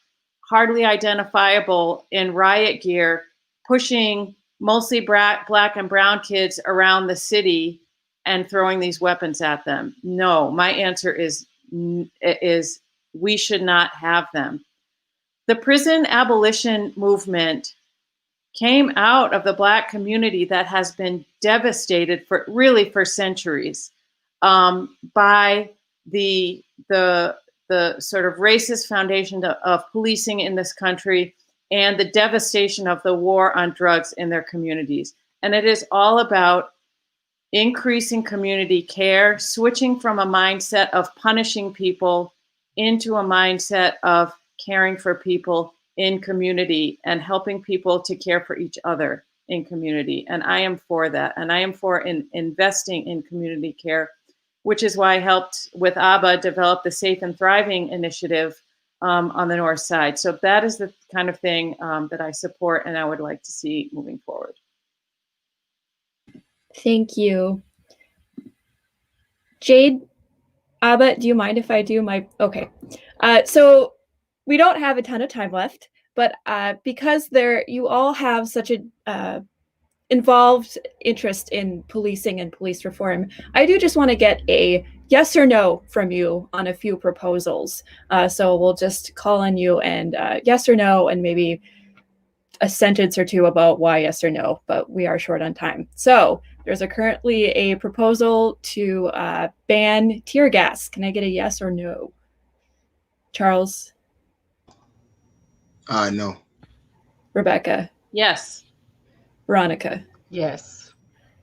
hardly identifiable in riot gear, pushing mostly black and brown kids around the city and throwing these weapons at them. No, my answer is we should not have them. The prison abolition movement came out of the Black community that has been devastated for centuries by the sort of racist foundation of policing in this country and the devastation of the war on drugs in their communities. And it is all about increasing community care, switching from a mindset of punishing people into a mindset of caring for people in community and helping people to care for each other in community. And I am for that. And I am for investing in community care, which is why I helped with Abha develop the Safe and Thriving initiative on the North Side. So that is the kind of thing that I support and I would like to see moving forward. Thank you. Jade, Abha, do you mind if I do my, okay. So we don't have a ton of time left, but because you all have such a involved interest in policing and police reform, I do just want to get a yes or no from you on a few proposals. So we'll just call on you and yes or no, and maybe a sentence or two about why yes or no, but we are short on time. So there's currently a proposal to ban tear gas. Can I get a yes or no? Charles? No. Rebecca? Yes. Veronica? Yes.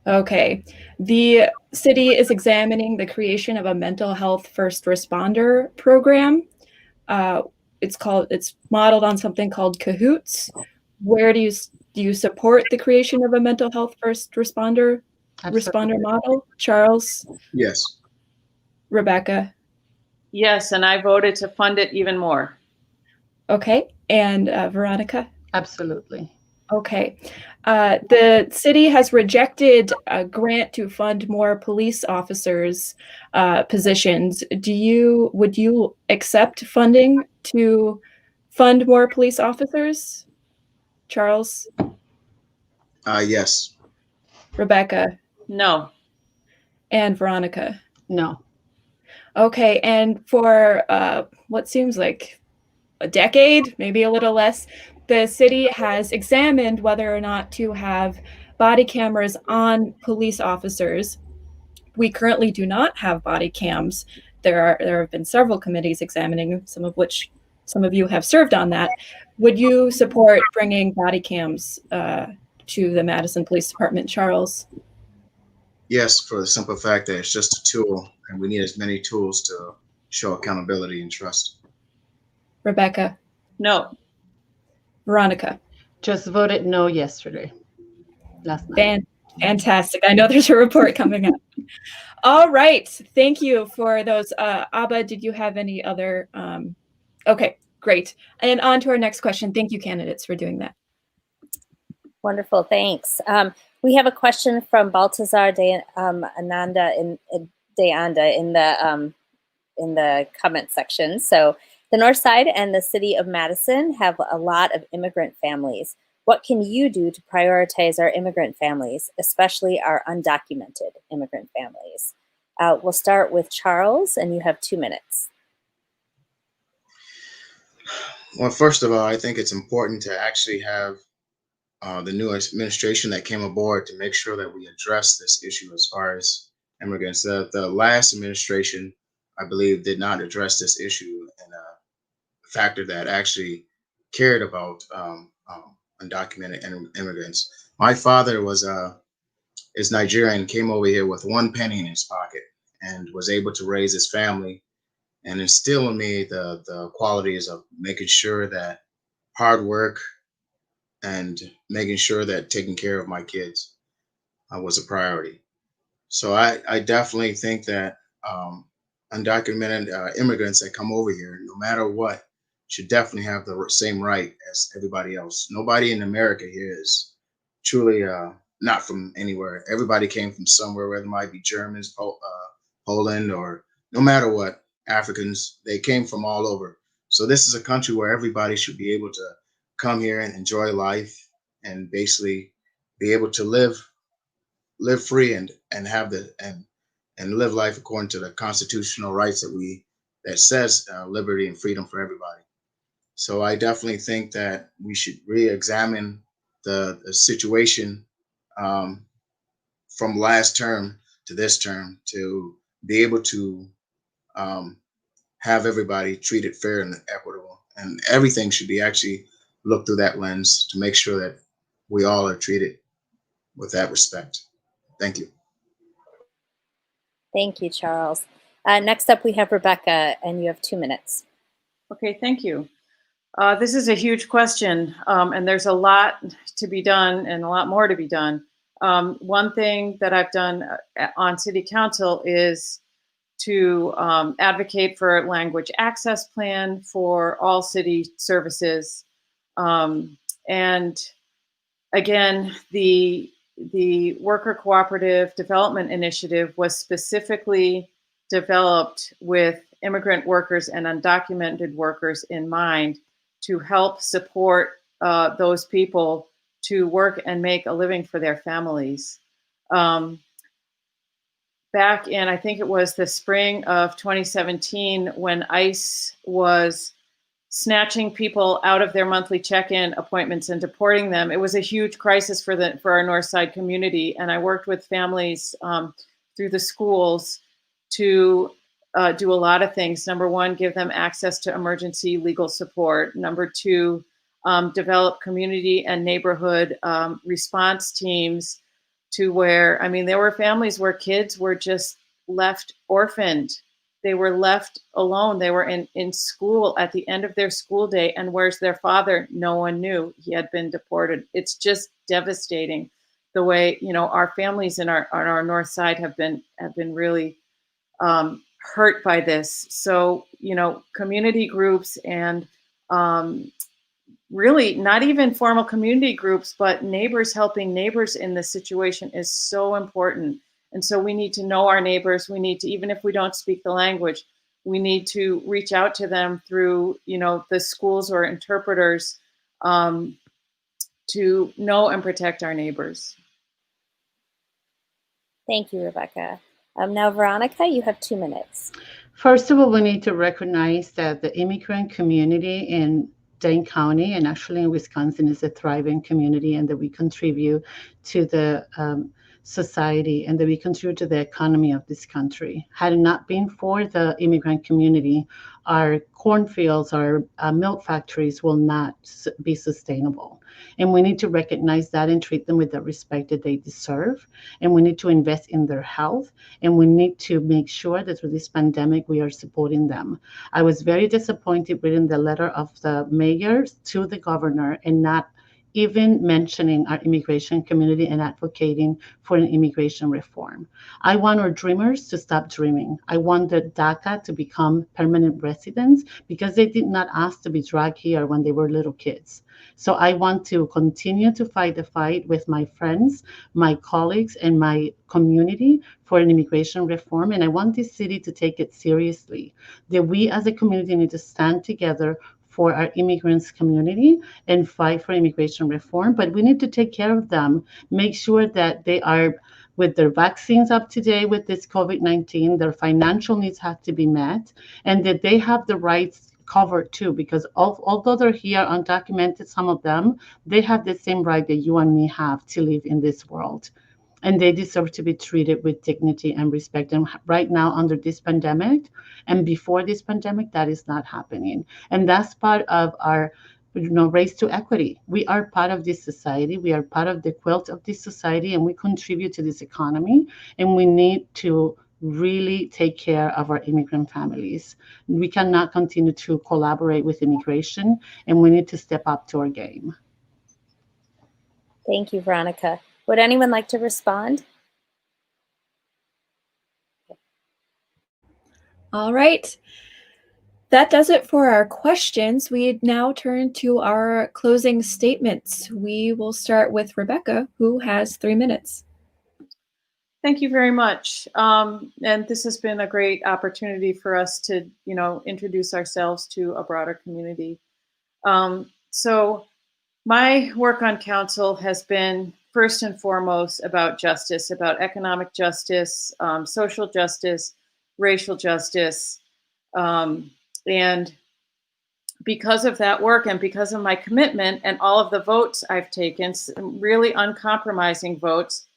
Okay. The city is examining the creation of a mental health first responder program. It's modeled on something called Cahoots. Where do you support the creation of a mental health first responder model? Charles? Yes. Rebecca? Yes, and I voted to fund it even more. Okay, and Veronica? Absolutely. Okay. The city has rejected a grant to fund more police officers' positions. Would you accept funding to fund more police officers? Charles? Yes. Rebecca? No. And Veronica? No. Okay, and for what seems like a decade, maybe a little less, the city has examined whether or not to have body cameras on police officers. We currently do not have body cams. there have been several committees examining, some of which some of you have served on that. Would you support bringing body cams to the Madison Police Department, Charles? Yes, for the simple fact that it's just a tool, and we need as many tools to show accountability and trust. Rebecca? No. Veronica? Just voted no yesterday, last night. Fantastic. I know there's a report coming up. All right. Thank you for those. Abha, did you have any other? Okay, great. And on to our next question. Thank you, candidates, for doing that. Wonderful, thanks. We have a question from Baltazar de Anda in the comment section. So, the Northside and the city of Madison have a lot of immigrant families. What can you do to prioritize our immigrant families, especially our undocumented immigrant families? We'll start with Charles, and you have 2 minutes. Well, first of all, I think it's important to actually have the new administration that came aboard to make sure that we address this issue as far as immigrants. The last administration, I believe, did not address this issue in a factor that actually cared about undocumented immigrants. My father is Nigerian, came over here with 1 penny in his pocket and was able to raise his family and instill in me the qualities of making sure that hard work and making sure that taking care of my kids was a priority. So I definitely think that undocumented immigrants that come over here, no matter what, should definitely have the same right as everybody else. Nobody in America here is truly not from anywhere. Everybody came from somewhere, whether it might be Germans, Poland, or no matter what, Africans, they came from all over. So this is a country where everybody should be able to come here and enjoy life and basically be able to live free and have and live life according to the constitutional rights that says liberty and freedom for everybody. So I definitely think that we should re-examine the situation from last term to this term to be able to have everybody treated fair and equitable. And everything should be actually looked through that lens to make sure that we all are treated with that respect. Thank you. Thank you, Charles. Next up, we have Rebecca, and you have 2 minutes. Okay, thank you. This is a huge question, and there's a lot to be done and a lot more to be done. One thing that I've done on City Council is to advocate for a language access plan for all city services. And again, the Worker Cooperative Development Initiative was specifically developed with immigrant workers and undocumented workers in mind to help support those people to work and make a living for their families. Back in, I think it was the spring of 2017, when ICE was snatching people out of their monthly check-in appointments and deporting them, it was a huge crisis for our Northside community. And I worked with families through the schools to do a lot of things. Number one, give them access to emergency legal support. Number two, develop community and neighborhood response teams to where, I mean, there were families where kids were just left orphaned. They were left alone. They were in school at the end of their school day, and where's their father? No one knew. He had been deported. It's just devastating the way, you know, our families in our North Side have been really hurt by this. So, you know, community groups and really not even formal community groups, but neighbors helping neighbors in this situation is so important. And so we need to know our neighbors. We need to, even if we don't speak the language, we need to reach out to them through, you know, the schools or interpreters to know and protect our neighbors. Thank you, Rebecca. Now, Veronica, you have 2 minutes. First of all, we need to recognize that the immigrant community in Dane County and actually in Wisconsin is a thriving community, and that we contribute to the society and that we contribute to the economy of this country. Had it not been for the immigrant community, our cornfields, our milk factories will not be sustainable. And we need to recognize that and treat them with the respect that they deserve. And we need to invest in their health. And we need to make sure that through this pandemic, we are supporting them. I was very disappointed reading the letter of the mayor to the governor and not even mentioning our immigration community and advocating for an immigration reform. I want our dreamers to stop dreaming. I want the DACA to become permanent residents because they did not ask to be dragged here when they were little kids. So I want to continue to fight the fight with my friends, my colleagues, and my community for an immigration reform. And I want this city to take it seriously, that we as a community need to stand together for our immigrants community and fight for immigration reform. But we need to take care of them, make sure that they are with their vaccines up to date with this COVID-19, their financial needs have to be met, and that they have the rights covered too, because although they're here undocumented, some of them, they have the same right that you and me have to live in this world. And they deserve to be treated with dignity and respect. And right now, under this pandemic, and before this pandemic, that is not happening. And that's part of our race to equity. We are part of this society. We are part of the quilt of this society, and we contribute to this economy. And we need to really take care of our immigrant families. We cannot continue to collaborate with immigration, and we need to step up to our game. Thank you, Veronica. Would anyone like to respond? All right. That does it for our questions. We now turn to our closing statements. We will start with Rebecca, who has 3 minutes. Thank you very much. And this has been a great opportunity for us to, introduce ourselves to a broader community. So my work on council has been first and foremost about justice, about economic justice, social justice, racial justice. And because of that work and because of my commitment and all of the votes I've taken, really uncompromising votes,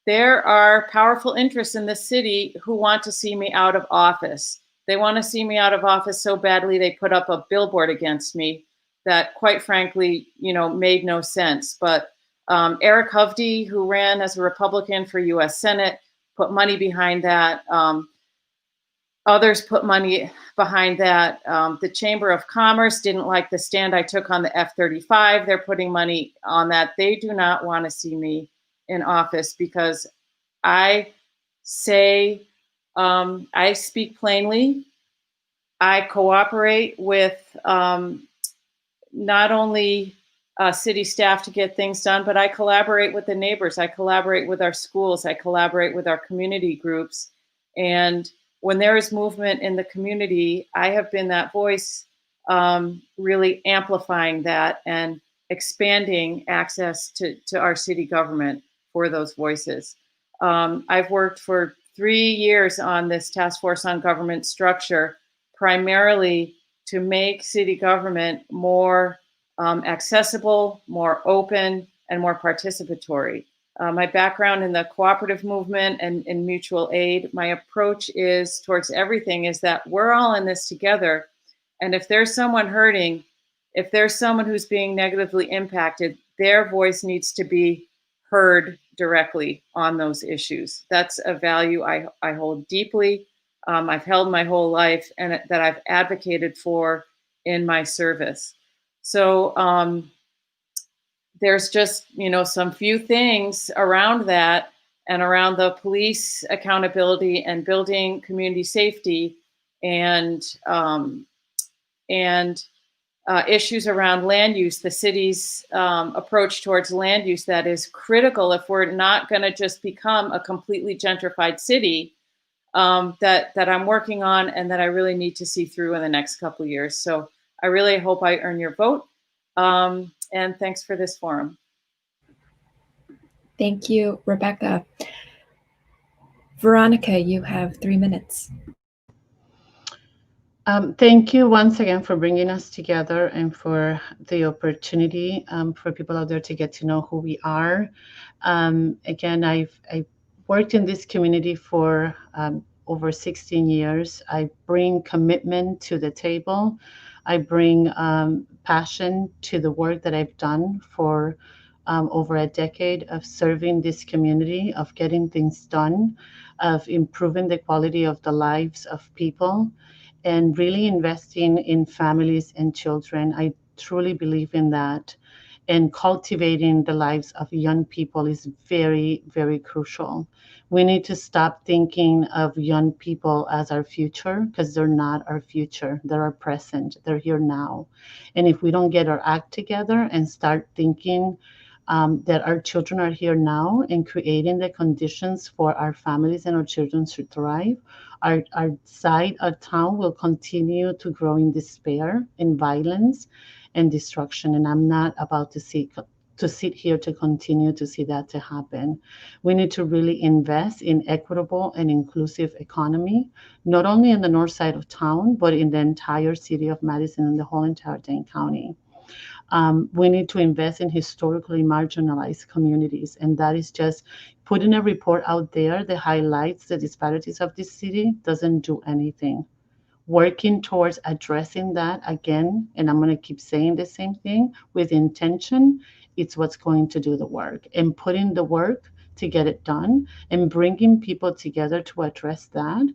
there are powerful interests in this city who want to see me out of office. They want to see me out of office so badly they put up a billboard against me that, quite frankly, made no sense. But Eric Hovde, who ran as a Republican for U.S. Senate, put money behind that. Others put money behind that. The Chamber of Commerce didn't like the stand I took on the F-35. They're putting money on that. They do not want to see me in office because I say, I speak plainly. I cooperate with not only city staff to get things done, but I collaborate with the neighbors. I collaborate with our schools. I collaborate with our community groups. And when there is movement in the community, I have been that voice, really amplifying that and expanding access to our city government for those voices. I've worked for 3 years on this task force on government structure, primarily to make city government more accessible, more open, and more participatory. My background in the cooperative movement and in mutual aid, my approach is towards everything is that we're all in this together. And if there's someone hurting, if there's someone who's being negatively impacted, their voice needs to be heard directly on those issues. That's a value I hold deeply. I've held my whole life and that I've advocated for in my service. So there's just, some few things around that and around the police accountability and building community safety and issues around land use, the city's approach towards land use that is critical if we're not going to just become a completely gentrified city that I'm working on and that I really need to see through in the next couple of years. So I really hope I earn your vote. And thanks for this forum. Thank you, Rebecca. Veronica, you have 3 minutes. Thank you once again for bringing us together and for the opportunity for people out there to get to know who we are. Again, I've worked in this community for over 16 years. I bring commitment to the table. I bring passion to the work that I've done for over a decade of serving this community, of getting things done, of improving the quality of the lives of people, and really investing in families and children. I truly believe in that. And cultivating the lives of young people is very, very crucial. We need to stop thinking of young people as our future, because they're not our future. They're our present. They're here now. And if we don't get our act together and start thinking that our children are here now and creating the conditions for our families and our children to thrive, our side of town will continue to grow in despair and violence and destruction. And I'm not about to sit here to continue to see that to happen. We need to really invest in equitable and inclusive economy, not only in the north side of town, but in the entire city of Madison and the whole entire Dane County. We need to invest in historically marginalized communities, and that is just putting a report out there that highlights the disparities of this city doesn't do anything. Working towards addressing that again, and I'm going to keep saying the same thing, with intention, it's what's going to do the work. And putting the work to get it done and bringing people together to address that.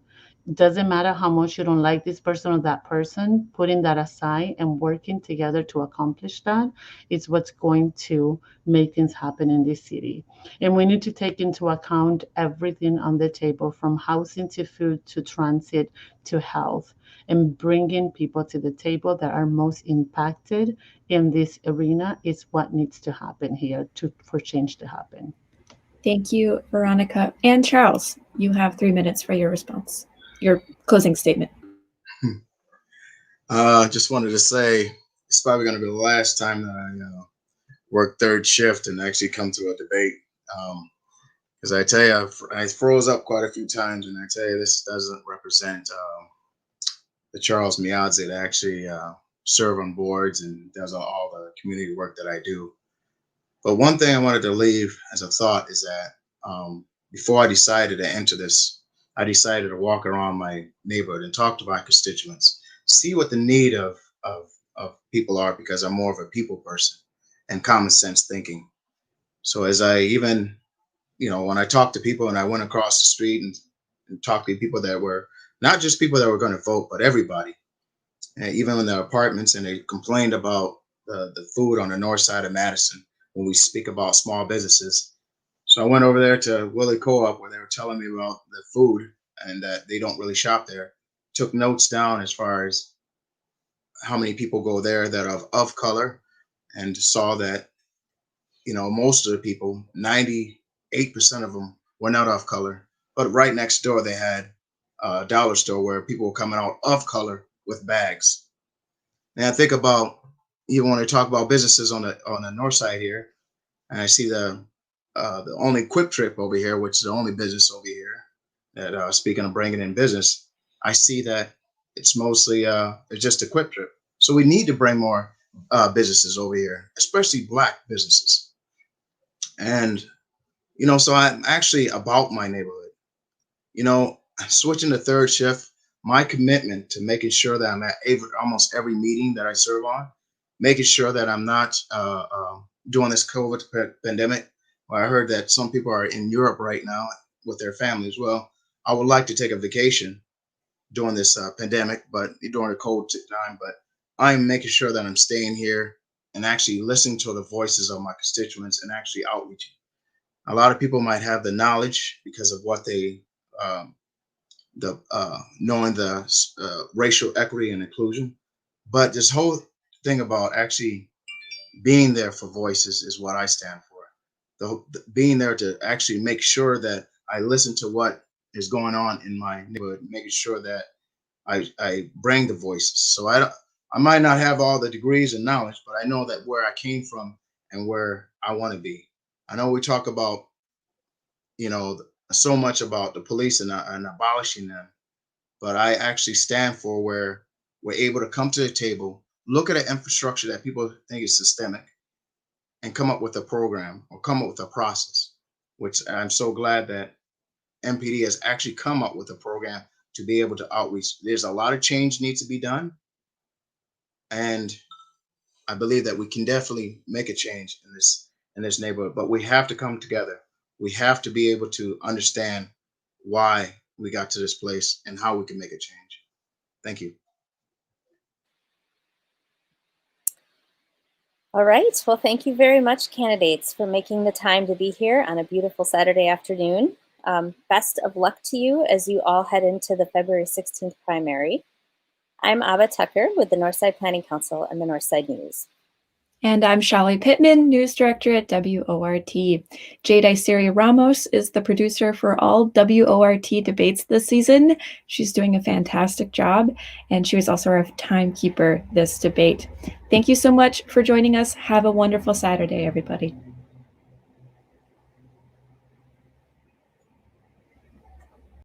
Doesn't matter how much you don't like this person or that person, putting that aside and working together to accomplish that is what's going to make things happen in this city. And we need to take into account everything on the table, from housing to food to transit to health, and bringing people to the table that are most impacted in this arena is what needs to happen here for change to happen. Thank you, Veronica. And Charles, you have 3 minutes for your response, your closing statement. Just wanted to say it's probably going to be the last time that I work third shift and actually come to a debate. Because I tell you, I froze up quite a few times, and I tell you, this doesn't represent the Charles Myadze that actually serve on boards and does all the community work that I do. But one thing I wanted to leave as a thought is that before I decided to enter this, I decided to walk around my neighborhood and talk to my constituents, see what the need of people are, because I'm more of a people person and common sense thinking. So as I even, when I talked to people and I went across the street and talked to people that were not just people that were going to vote, but everybody, and even in their apartments, and they complained about the food on the north side of Madison when we speak about small businesses. So I went over there to Willie Co-op where they were telling me about the food and that they don't really shop there. Took notes down as far as how many people go there that are of color, and saw that, most of the people, 98% of them were not of color. But right next door, they had a dollar store where people were coming out of color with bags. And I think about, you want to talk about businesses on the north side here, and I see the only Quick Trip over here, which is the only business over here that, speaking of bringing in business, I see that it's mostly it's just a Quick Trip. So we need to bring more businesses over here, especially Black businesses. And so I'm actually about my neighborhood. Switching to third shift, my commitment to making sure that I'm at almost every meeting that I serve on, making sure that I'm not doing this COVID pandemic. Well, I heard that some people are in Europe right now with their families. Well, I would like to take a vacation during this pandemic, but during the cold time. But I'm making sure that I'm staying here and actually listening to the voices of my constituents and actually outreaching. A lot of people might have the knowledge because of what they knowing the racial equity and inclusion, but this whole thing about actually being there for voices is what I stand for. Being there to actually make sure that I listen to what is going on in my neighborhood, making sure that I bring the voices. So I might not have all the degrees and knowledge, but I know that where I came from and where I want to be. I know we talk about, so much about the police and abolishing them, but I actually stand for where we're able to come to the table, look at an infrastructure that people think is systemic, and come up with a program or come up with a process, which I'm so glad that MPD has actually come up with a program to be able to outreach. There's a lot of change needs to be done. And I believe that we can definitely make a change in this neighborhood, but we have to come together. We have to be able to understand why we got to this place and how we can make a change. Thank you. All right. Well, thank you very much, candidates, for making the time to be here on a beautiful Saturday afternoon. Best of luck to you as you all head into the February 16th primary. I'm Abha Thakker with the Northside Planning Council and the Northside News. And I'm Chali Pittman, News Director at WORT. Jade Isiri Ramos is the producer for all WORT debates this season. She's doing a fantastic job, and she was also our timekeeper this debate. Thank you so much for joining us. Have a wonderful Saturday, everybody.